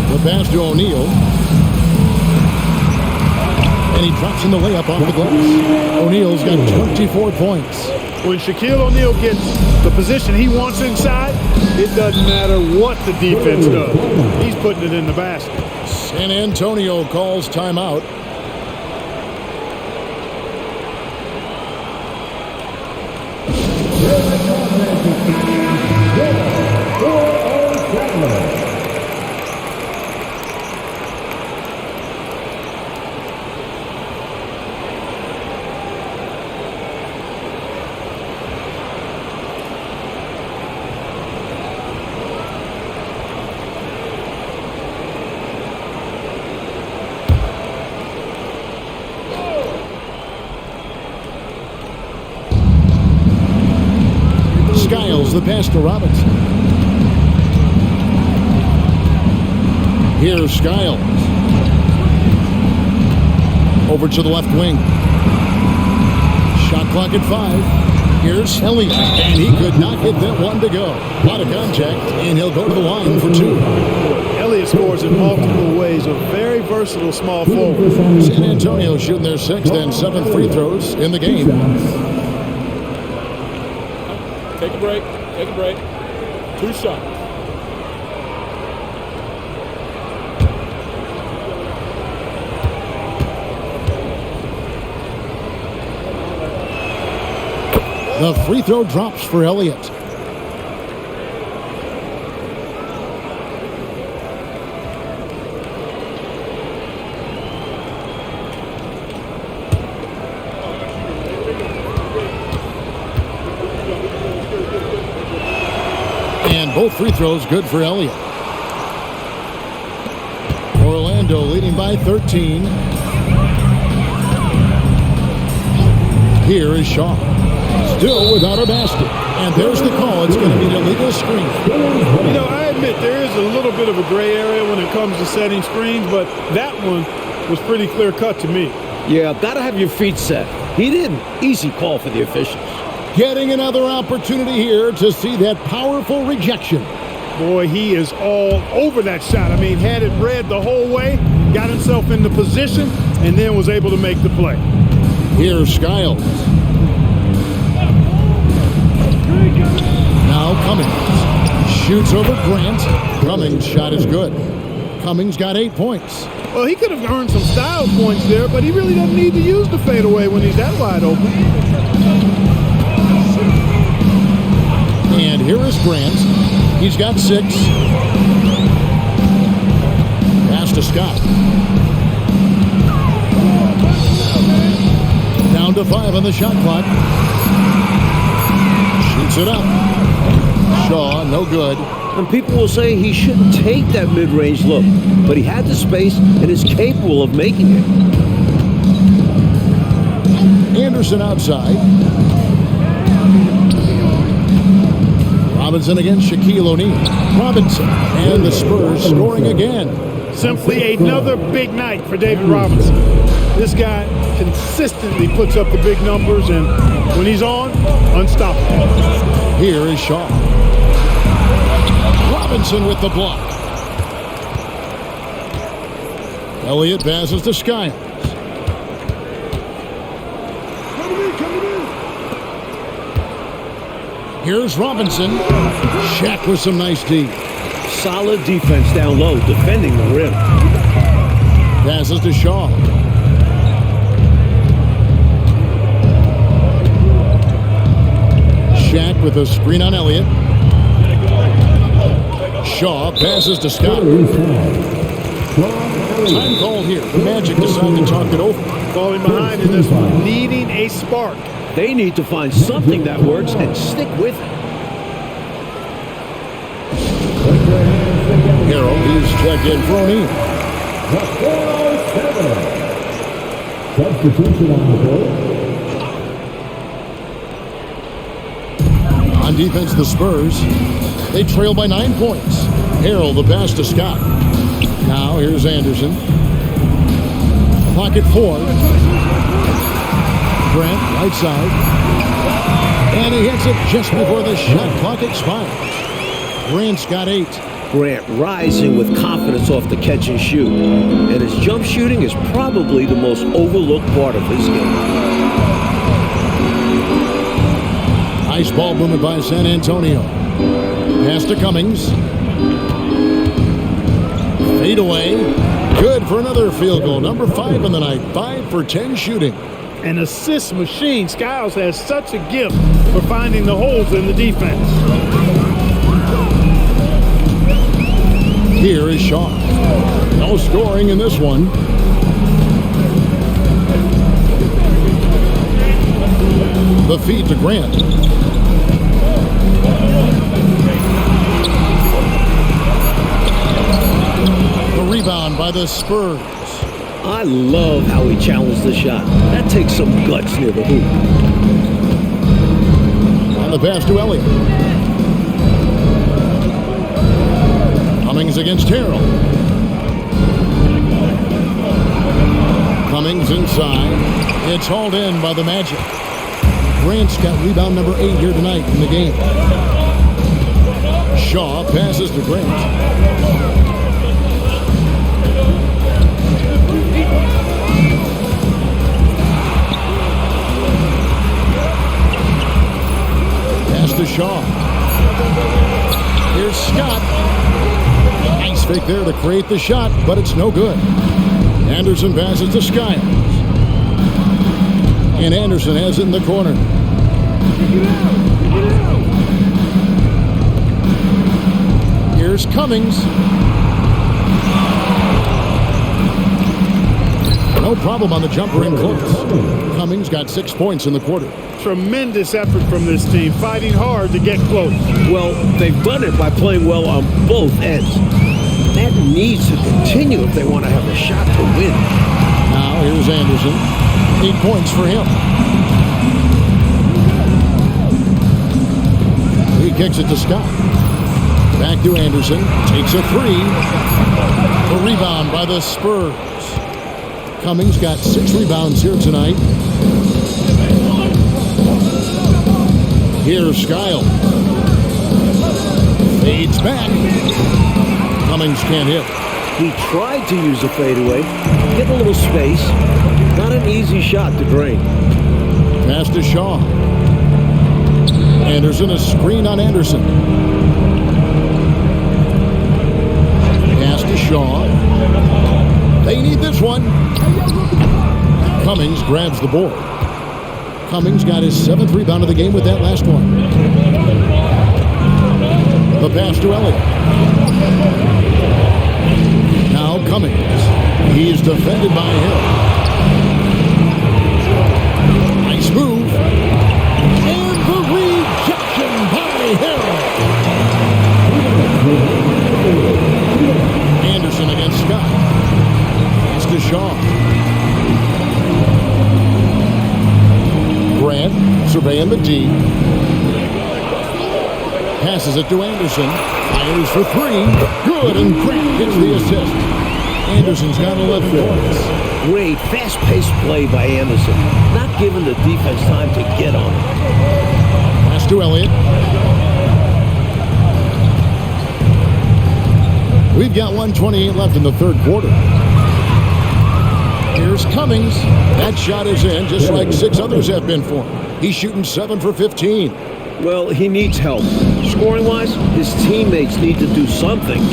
The pass to O'Neal. And he drops in the layup off the glass. O'Neal's got 24 points.
When Shaquille O'Neal gets the position he wants inside, it doesn't matter what the defense does. He's putting it in the basket.
San Antonio calls timeout. Skiles, the pass to Robinson. Here's Skiles. Over to the left wing. Shot clock at 5. Here's Elliott, and he could not get that one to go. A lot of contact, and he'll go to the line for 2.
Elliott scores in multiple ways. A very versatile small forward.
San Antonio shooting their 6th and 7th free throws in the game.
Take a break. Take a break. 2 shots.
The free throw drops for Elliott. And both free throws good for Elliott. Orlando leading by 13. Here is Shaw. Still without a basket. And there's the call. It's going to be an illegal screen.
You know, I admit there is a little bit of a gray area when it comes to setting screens, but that one was pretty clear cut to me.
Yeah, gotta have your feet set. He didn't. Easy call for the officials.
Getting another opportunity here to see that powerful rejection.
Boy, he is all over that shot. I mean, had it read the whole way, got himself into position, and then was able to make the play.
Here's Skiles. Now Cummings shoots over Grant. Cummings' shot is good. Cummings got 8 points.
Well, he could have earned some style points there, but he really doesn't need to use the fadeaway when he's that wide open.
And here is Grant. He's got 6. Pass to Scott. Down to 5 on the shot clock. Shoots it up. Shaw, no good.
And people will say he shouldn't take that mid-range look, but he had the space and is capable of making it. Anderson
outside. Robinson against Shaquille O'Neal. Robinson and the Spurs scoring again.
Simply another big night for David Robinson. This guy consistently puts up the big numbers, and when he's on, unstoppable.
Here is Shaw. Robinson with the block. Elliott passes to Skiles. Here's Robinson. Shaq with some nice D.
Solid defense down low, defending the rim.
Passes to Shaw. Shaq with a screen on Elliott. Shaw passes to Scott. Time called here. The Magic decide to talk it over.
Falling behind in this one, needing a spark.
They need to find something that works and stick with it.
Harold, he's checked in for O'Neal.
Substitution on the board.
On defense, the Spurs. They trail by 9 points. Harold, the pass to Scott. Now, here's Anderson. Clock at 4. Grant, right side. And he hits it just before the shot clock expires. Grant's got 8.
Grant rising with confidence off the catch and shoot. And his jump shooting is probably the most overlooked part of his game.
Nice ball movement by San Antonio. Pass to Cummings. Fade away. Good for another field goal. Number 5 in the night. 5 for 10 shooting.
An assist machine. Skiles has such a gift for finding the holes in the defense.
Here is Shaw. No scoring in this one. The feed to Grant. The rebound by the Spurs.
I love how he challenged the shot. That takes some guts near the hoop.
On the pass to Elliott. Cummings against Harold. Cummings inside. It's hauled in by the Magic. Grant's got rebound number 8 here tonight in the game. Shaw passes to Grant. Pass to Shaw. Here's Scott. Nice fake there to create the shot, but it's no good. Anderson passes to Skiles. And Anderson has it in the corner. Here's Cummings. No problem on the jumper in close. Cummings got 6 points in the quarter.
Tremendous effort from this team, fighting hard to get close.
Well, they've done it by playing well on both ends. That needs to continue if they want to have a shot to win.
Now here's Anderson. 8 points for him. He kicks it to Scott. Back to Anderson. Takes a 3. A rebound by the Spurs. Cummings got 6 rebounds here tonight. Here's Skiles. Fades back. Cummings can't hit.
He tried to use a fadeaway, get a little space. Not an easy shot to drain.
Pass to Shaw. Anderson, a screen on Anderson. Pass to Shaw. They need this one. Cummings grabs the board. Cummings got his 7th rebound of the game with that last one. The pass to Elliott. Now Cummings. He's defended by Hill. Nice move. And the rejection by Hill. Anderson against Scott. Pass to Shaw. Grant surveying the D. Pass Passes it to Anderson. Fires for three. Good, and Grant gets the assist. Anderson's got 11 points.
Great, fast-paced play by Anderson. Not giving the defense time to get on it.
Pass to Elliott. We've got 1:28 left in the third quarter. Here's Cummings. That shot is in, just like 6 others have been for him. He's shooting 7 for 15.
Well, he needs help. Scoring-wise, his teammates need to do something.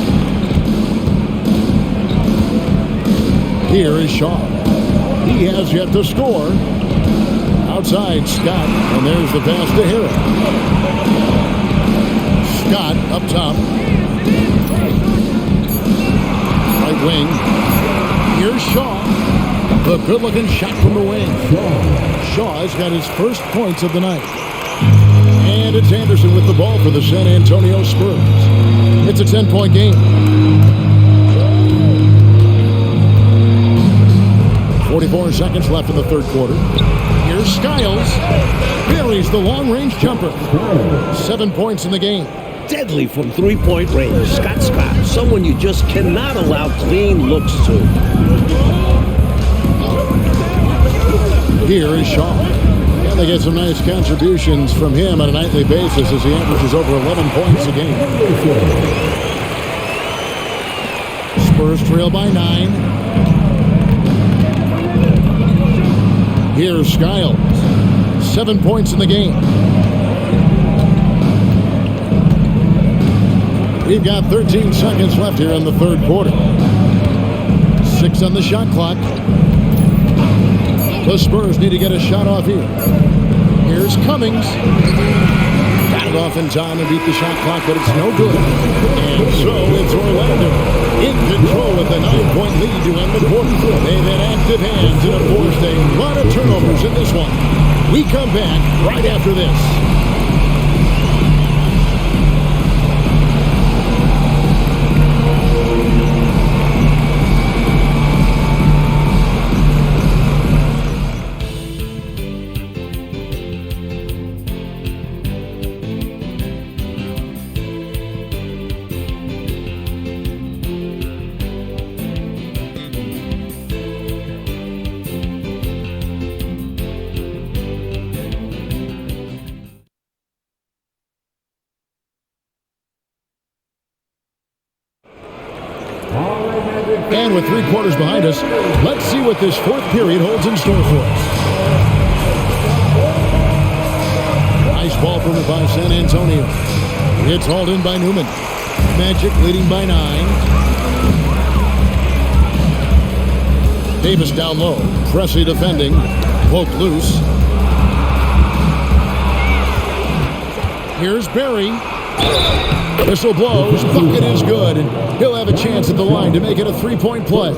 Here is Shaw. He has yet to score. Outside, Scott, and there's the pass to Harris. Scott up top. Right wing. Here's Shaw. A good-looking shot from the wing. Shaw has got his first points of the night. And it's Anderson with the ball for the San Antonio Spurs. It's a 10-point game. 44 seconds left in the third quarter. Here's Skiles. Buries the long-range jumper. 7 points in the game.
Deadly from three-point range. Scott, someone you just cannot allow clean looks to.
Here is Shaw. And they get some nice contributions from him on a nightly basis as he averages over 11 points a game. Spurs trail by 9. Here's Skiles. 7 points in the game. We've got 13 seconds left here in the third quarter. 6 on the shot clock. The Spurs need to get a shot off here. Here's Cummings. Got it off in time and beat the shot clock, but it's no good. And so it's Orlando in control with a 9-point lead to end the quarter. They've had active hands and, of course, a lot of turnovers in this one. We come back right after this. And with 3 quarters behind us, let's see what this fourth period holds in store for us. Nice ball movement by San Antonio. It's hauled in by Newman. Magic leading by 9. Davis down low. Presley defending. Poked loose. Here's Barry. Whistle blows. Bucket is good. And he'll have a chance at the line to make it a 3-point play.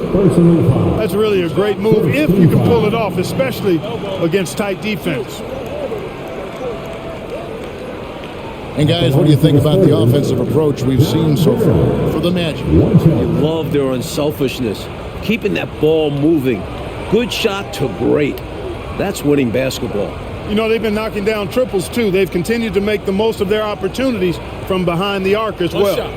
That's really a great move if you can pull it off, especially against tight defense.
And guys, what do you think about the offensive approach we've seen so far for the Magic?
You love their unselfishness. Keeping that ball moving. Good shot to great. That's winning basketball.
You know, they've been knocking down triples, too. They've continued to make the most of their opportunities from behind the arc as well.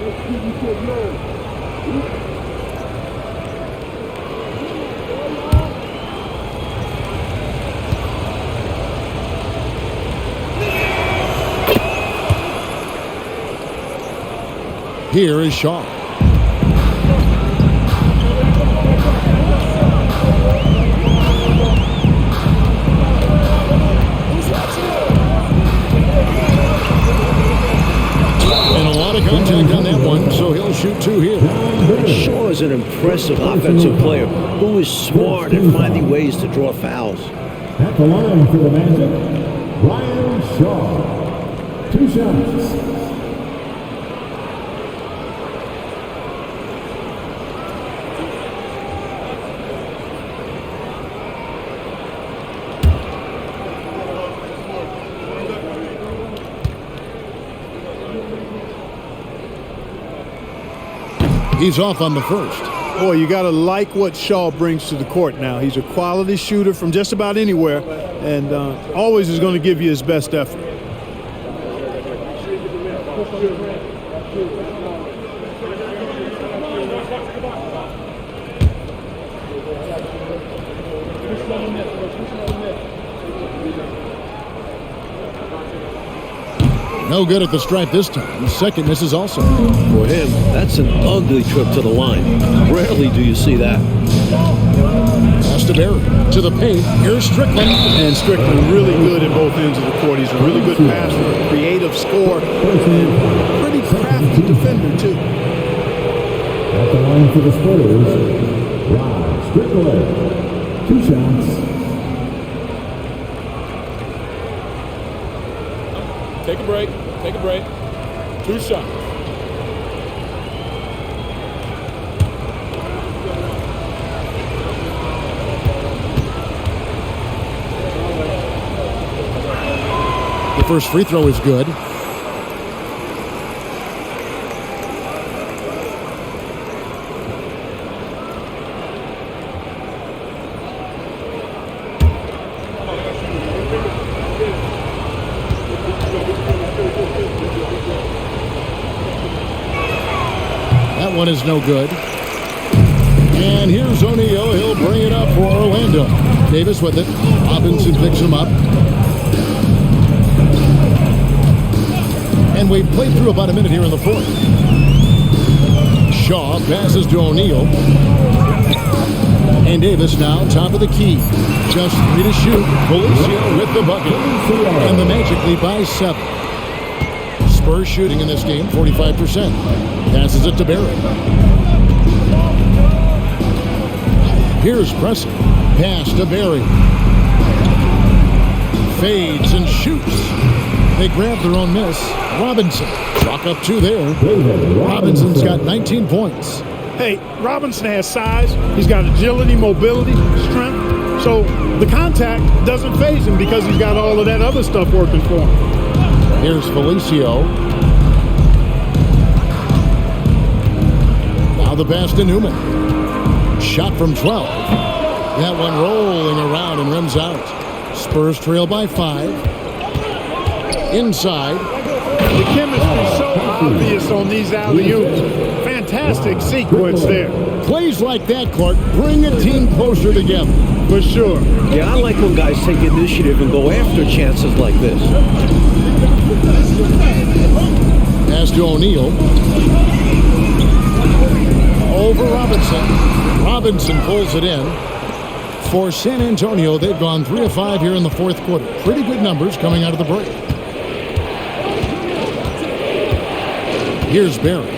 Here is Shaw. And a lot of contact on that one, so he'll shoot 2 here.
Shaw is an impressive offensive player who is smart at finding ways to draw fouls.
At the line for the Magic, Ryan Shaw. 2 shots.
He's off on the first.
Boy, you got to like what Shaw brings to the court now. He's a quality shooter from just about anywhere and always is going to give you his best effort.
No good at the stripe this time. Second miss is also.
For him, that's an ugly trip to the line. Rarely do you see that.
Pass to Barry. To the paint. Here's Strickland.
And Strickland really good at both ends of the court. He's a really good passer, creative scorer, and pretty crafty defender, too.
At the line for the Spurs, Rod Strickland. 2 shots.
Take a break. Take a break. 2 shots.
The first free throw is good. That one is no good. And here's O'Neal. He'll bring it up for Orlando. Davis with it. Robinson picks him up. And we've played through about a minute here in the fourth. Shaw passes to O'Neal. And Davis now top of the key. Just 3 to shoot. Felicio with the bucket. And the Magic lead by 7. Spurs shooting in this game, 45%. Passes it to Barry. Here's Preston. Pass to Barry. Fades and shoots. They grab their own miss. Robinson. Chalk up 2 there. Robinson's got 19 points.
Hey, Robinson has size. He's got agility, mobility, strength. So the contact doesn't faze him because he's got all of that other stuff working for him.
Here's Felicio. Now the pass to Newman. Shot from 12. That one rolling around and rims out. Spurs trail by 5. Inside.
The chemistry so obvious on these alley-oops. Fantastic sequence there.
Plays like that, Clark, bring a team closer together.
For sure.
Yeah, I like when guys take initiative and go after chances like this.
Pass to O'Neal. Over Robinson. Robinson pulls it in. For San Antonio, they've gone 3 of 5 here in the fourth quarter. Pretty good numbers coming out of the break. Here's Barry.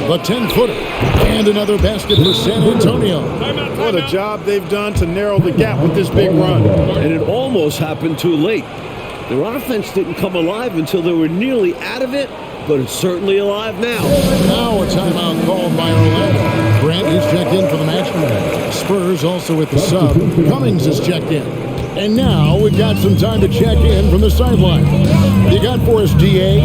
The 10-footer. And another basket for San Antonio.
What a job they've done to narrow the gap with this big run.
And it almost happened too late. Their offense didn't come alive until they were nearly out of it, but it's certainly alive now.
Now a timeout called by Orlando. Grant is checked in for the match. Spurs also with the sub. Cummings is checked in. And now we've got some time to check in from the sideline. You got for us, DA?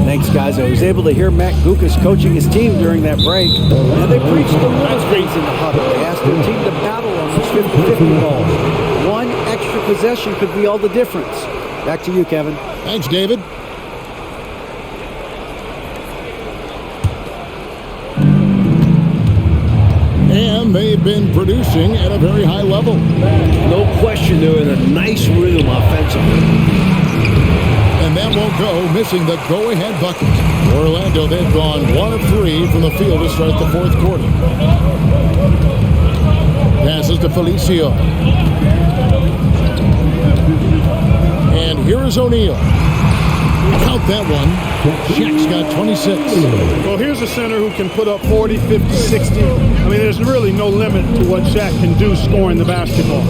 Thanks, guys. I was able to hear Matt Gukas coaching his team during that break. And they preached the little things in the huddle. They asked their team to battle on those 50-50 balls. One extra possession could be all the difference. Back to you, Kevin.
Thanks, David. And they've been producing at a very high level.
No question, they're in a nice rhythm offensively.
And that won't go, missing the go-ahead bucket. Orlando, they've gone 1 of 3 from the field to start the fourth quarter. Passes to Felicio. And here is O'Neal. Count that one. Shaq's got 26.
Well, here's a center who can put up 40, 50, 60. I mean, there's really no limit to what Shaq can do scoring the basketball.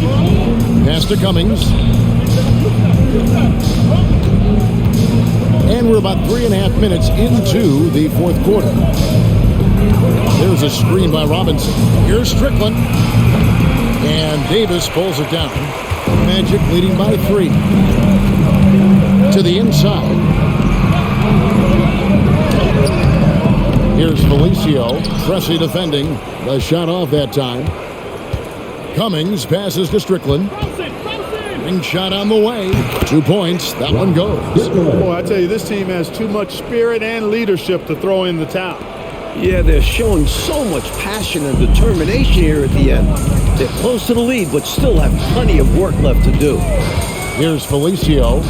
Pass to Cummings. And we're about 3.5 minutes into the fourth quarter. There's a screen by Robinson. Here's Strickland. And Davis pulls it down. Magic leading by 3. To the inside. Here's Felicio. Presley defending. The shot off that time. Cummings passes to Strickland. Ring shot on the way. 2 points. That one goes.
Boy, I tell you, this team has too much spirit and leadership to throw in the towel.
Yeah, they're showing so much passion and determination here at the end. They're close to the lead, but still have plenty of work left to do.
Here's Felicio.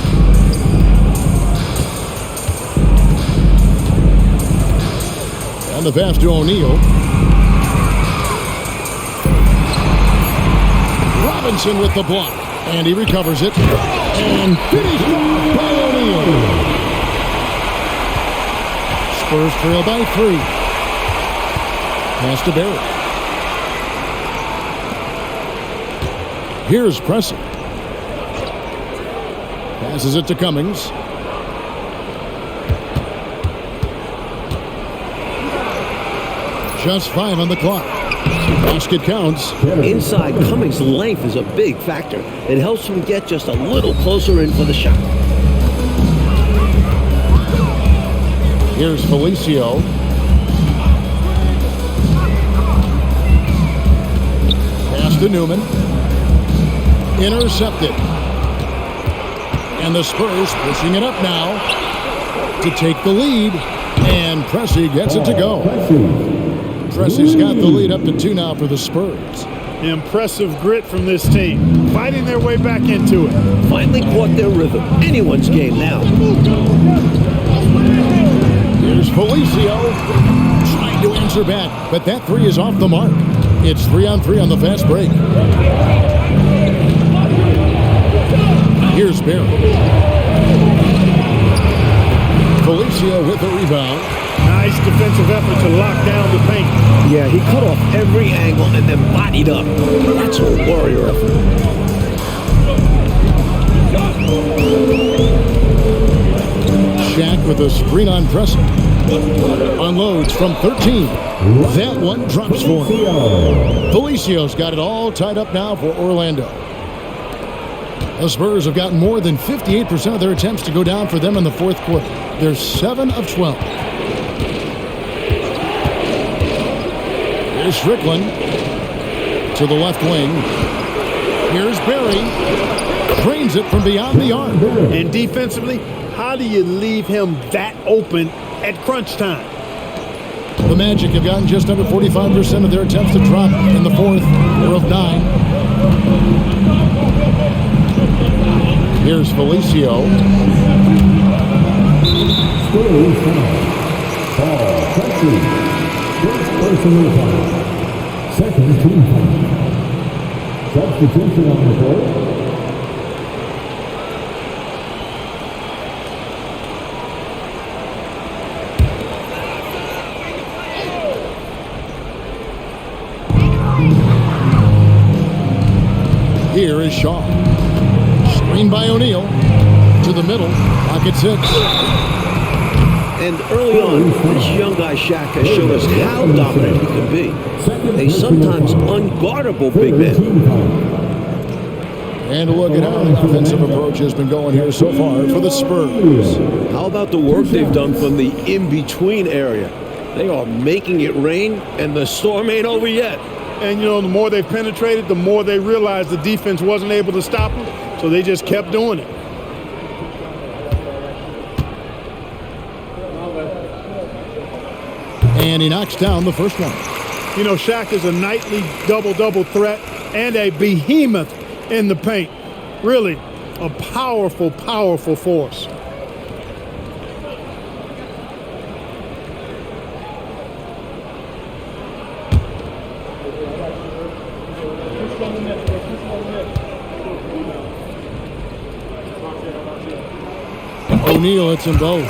And the pass to O'Neal. Robinson with the block. And he recovers it. And finished off by O'Neal. Spurs trail by 3. Pass to Barrett. Here's Pressey. Passes it to Cummings. Just 5 on the clock. Basket counts.
Inside, Cummings' length is a big factor. It helps him get just a little closer in for the shot.
Here's Felicio. Pass to Newman. Intercepted. And the Spurs pushing it up now to take the lead. And Pressey gets it to go. Pressey's got the lead up to 2 now for the Spurs.
Impressive grit from this team, fighting their way back into it.
Finally caught their rhythm. Anyone's game now.
Here's Felicio trying to answer back, but that 3 is off the mark. It's 3-on-3 on the fast break. Here's Barrett. Felicio with the rebound.
Nice defensive effort to lock down the paint.
Yeah, he cut off every angle and then bodied up. That's a warrior effort.
Shaq with a screen on Pressey. Unloads from 13. That one drops for him. Felicio's got it all tied up now for Orlando. The Spurs have gotten more than 58% of their attempts to go down for them in the fourth quarter. They're 7 of 12. Here's Strickland to the left wing. Here's Barry. Drains it from beyond the arc.
And defensively, how do you leave him that open at crunch time?
The Magic have gotten just under 45% of their attempts to drop in the fourth. 4 of 9. Here's Felicio.
Personal foul. Second team foul. Substitution on the court.
Here is Shaw. Screen by O'Neal. To the middle. Pocket 6.
And early on, this young guy Shaq has shown us how dominant he can be. A sometimes unguardable big man.
And a look at how the offensive approach has been going here so far for the Spurs.
How about the work they've done from the in-between area? They are making it rain, and the storm ain't over yet.
And, you know, the more they penetrated, the more they realized the defense wasn't able to stop them, so they just kept doing it.
And he knocks down the first one.
You know, Shaq is a nightly double-double threat and a behemoth in the paint. Really a powerful, powerful force.
O'Neal hits them both.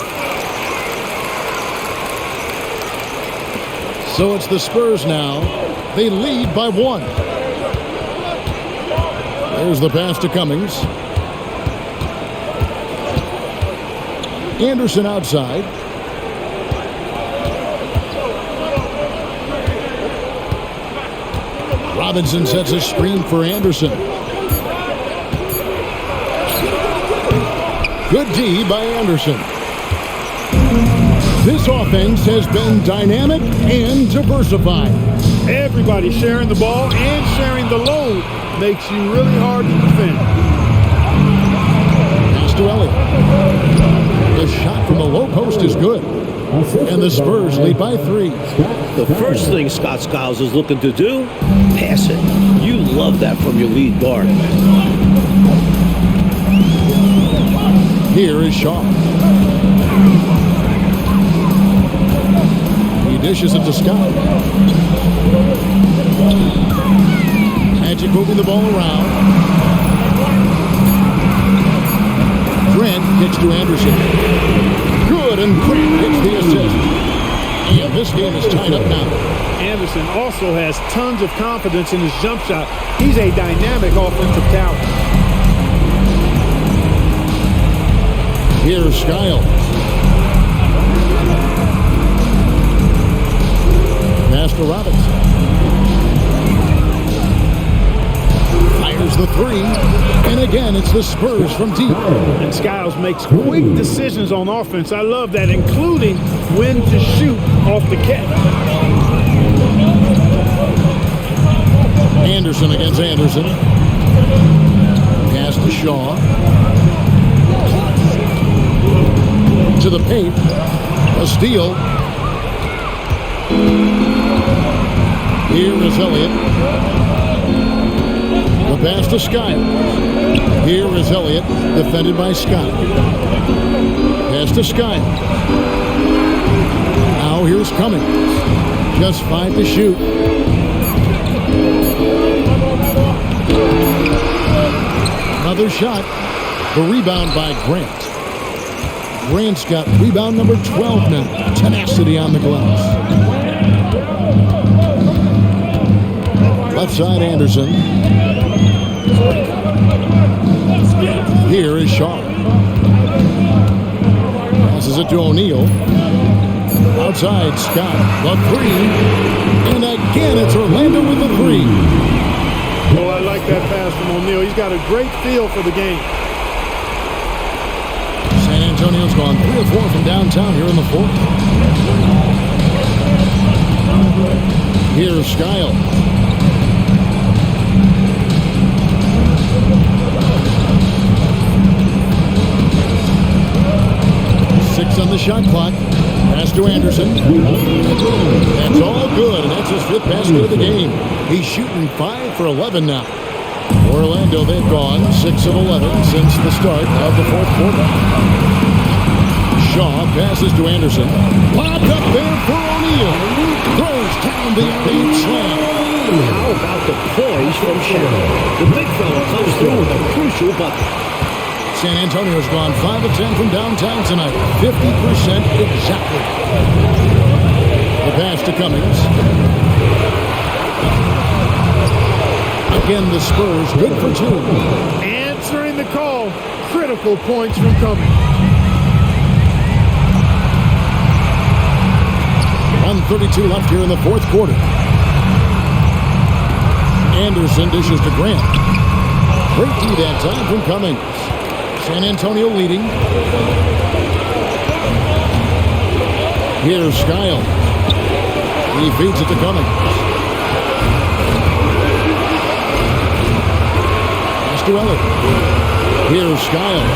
So it's the Spurs now. They lead by 1. There's the pass to Cummings. Anderson outside. Robinson sets a screen for Anderson. Good D by Anderson. This offense has been dynamic and diversified.
Everybody sharing the ball and sharing the load makes you really hard to defend.
to Elliott. The shot from the low post is good. And the Spurs lead by 3.
The first thing Scott Skiles is looking to do, pass it. You love that from your lead guard.
Here is Shaw. He dishes it to Scott. Magic moving the ball around. Grant kicks to Anderson. Good, and Grant gets the assist. And this game is tied up now.
Anderson also has tons of confidence in his jump shot. He's a dynamic offensive talent.
Here's Skiles. Pass to Robinson. Fires the 3. And again, it's the Spurs from deep.
And Skiles makes quick decisions on offense. I love that, including when to shoot off the catch.
Anderson against Anderson. Pass to Shaw. To the paint. A steal. Here is Elliott. The pass to Skiles. Here is Elliott, defended by Scott. Pass to Skiles. Now here's Cummings. Just 5 to shoot. Another shot. The rebound by Grant. Grant's got rebound number 12 now. Tenacity on the glass. Left side, Anderson. Here is Shaw. Passes it to O'Neal. Outside, Scott. The 3. And again, it's Orlando with the 3.
Oh, I like that pass from O'Neal. He's got a great feel for the game.
San Antonio's gone 3 of 4 from downtown here in the 4th. Here's Skiles. On the shot clock. Pass to Anderson. That's all good, and that's his 5th basket of the game. He's shooting 5 for 11 now. Orlando, they've gone 6 of 11 since the start of the 4th quarter. Shaw passes to Anderson. Lobbed up there for O'Neal. Throws down the alley slam.
How about the poise from Shaw? The big fella comes through with a crucial bucket.
San Antonio's gone 5 of 10 from downtown tonight. 50% exactly. The pass to Cummings. Again, the Spurs good for 2.
Answering the call. Critical points from Cummings.
1:32 left here in the 4th quarter. Anderson dishes to Grant. Great D that time from Cummings. San Antonio leading. Here's Skiles. He feeds it to Cummings. Pass to Elliott. Here's Skiles.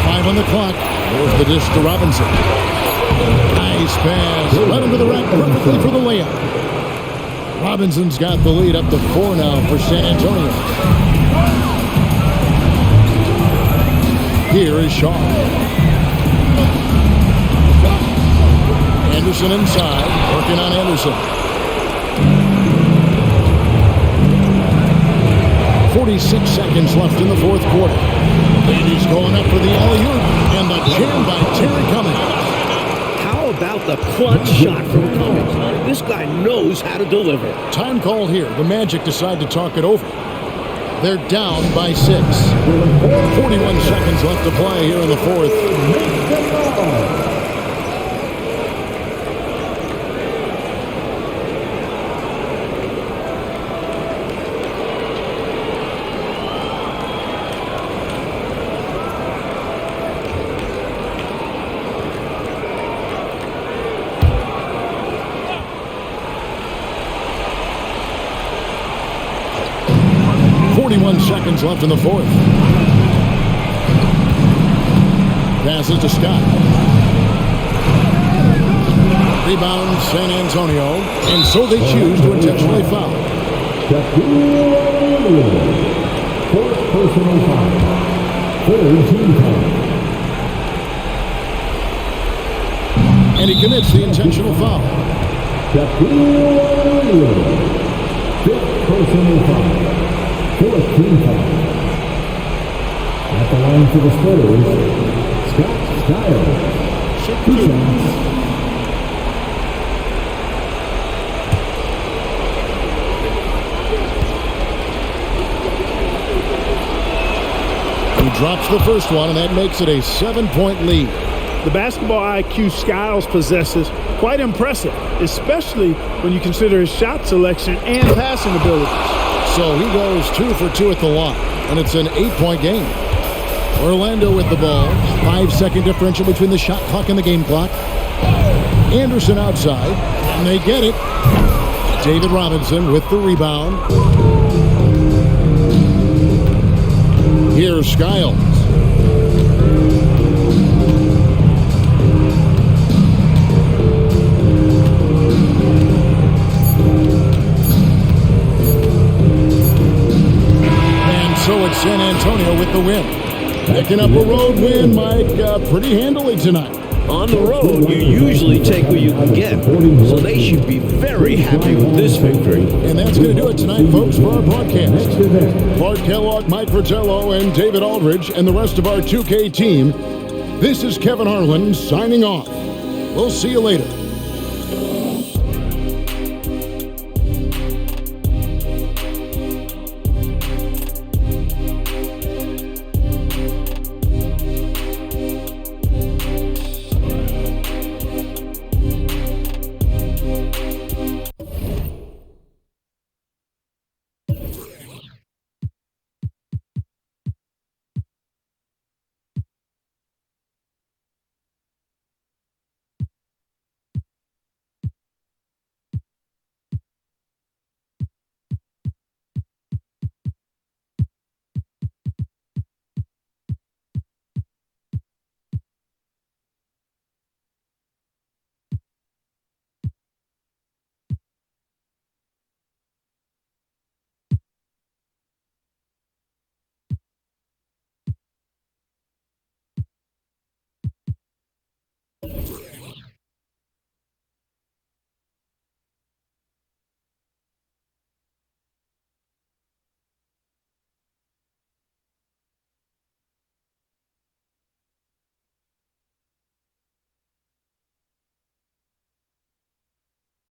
5 on the clock. There's the dish to Robinson. Nice pass. Led him to the rack perfectly for the layup. Robinson's got the lead up to 4 now for San Antonio. Here is Shaw. Anderson inside, working on Anderson. 46 seconds left in the 4th quarter. And he's going up for the alley-oop, and the jam by Terry Cummings.
How about the clutch shot from Cummings? This guy knows how to deliver.
Time called here. The Magic decide to talk it over. They're down by 6. 41 seconds left to play here in the 4th. 41 seconds left in the 4th. Passes to Scott. Rebound San Antonio. And so they choose to intentionally foul.
Fourth personal foul. Third team foul.
And he commits the intentional foul.
Fifth personal foul. Fourth team foul. At the line for the Spurs, Scott Skiles. 2 shots.
He drops the first one, and that makes it a 7-point lead.
The basketball IQ Skiles possesses, quite impressive, especially when you consider his shot selection and passing abilities.
So he goes 2 for 2 at the line, and it's an 8-point game. Orlando with the ball. 5-second differential between the shot clock and the game clock. Anderson outside, and they get it. David Robinson with the rebound. Here's Skiles. And so it's San Antonio with the win. Picking up a road win, Mike, pretty handily tonight.
On the road, you usually take what you can get, so they should be very happy with this victory.
And that's going to do it tonight, folks, for our broadcast. Clark Kellogg, Mike Fratello, and David Aldridge, and the rest of our 2K team. This is Kevin Harlan signing off. We'll see you later.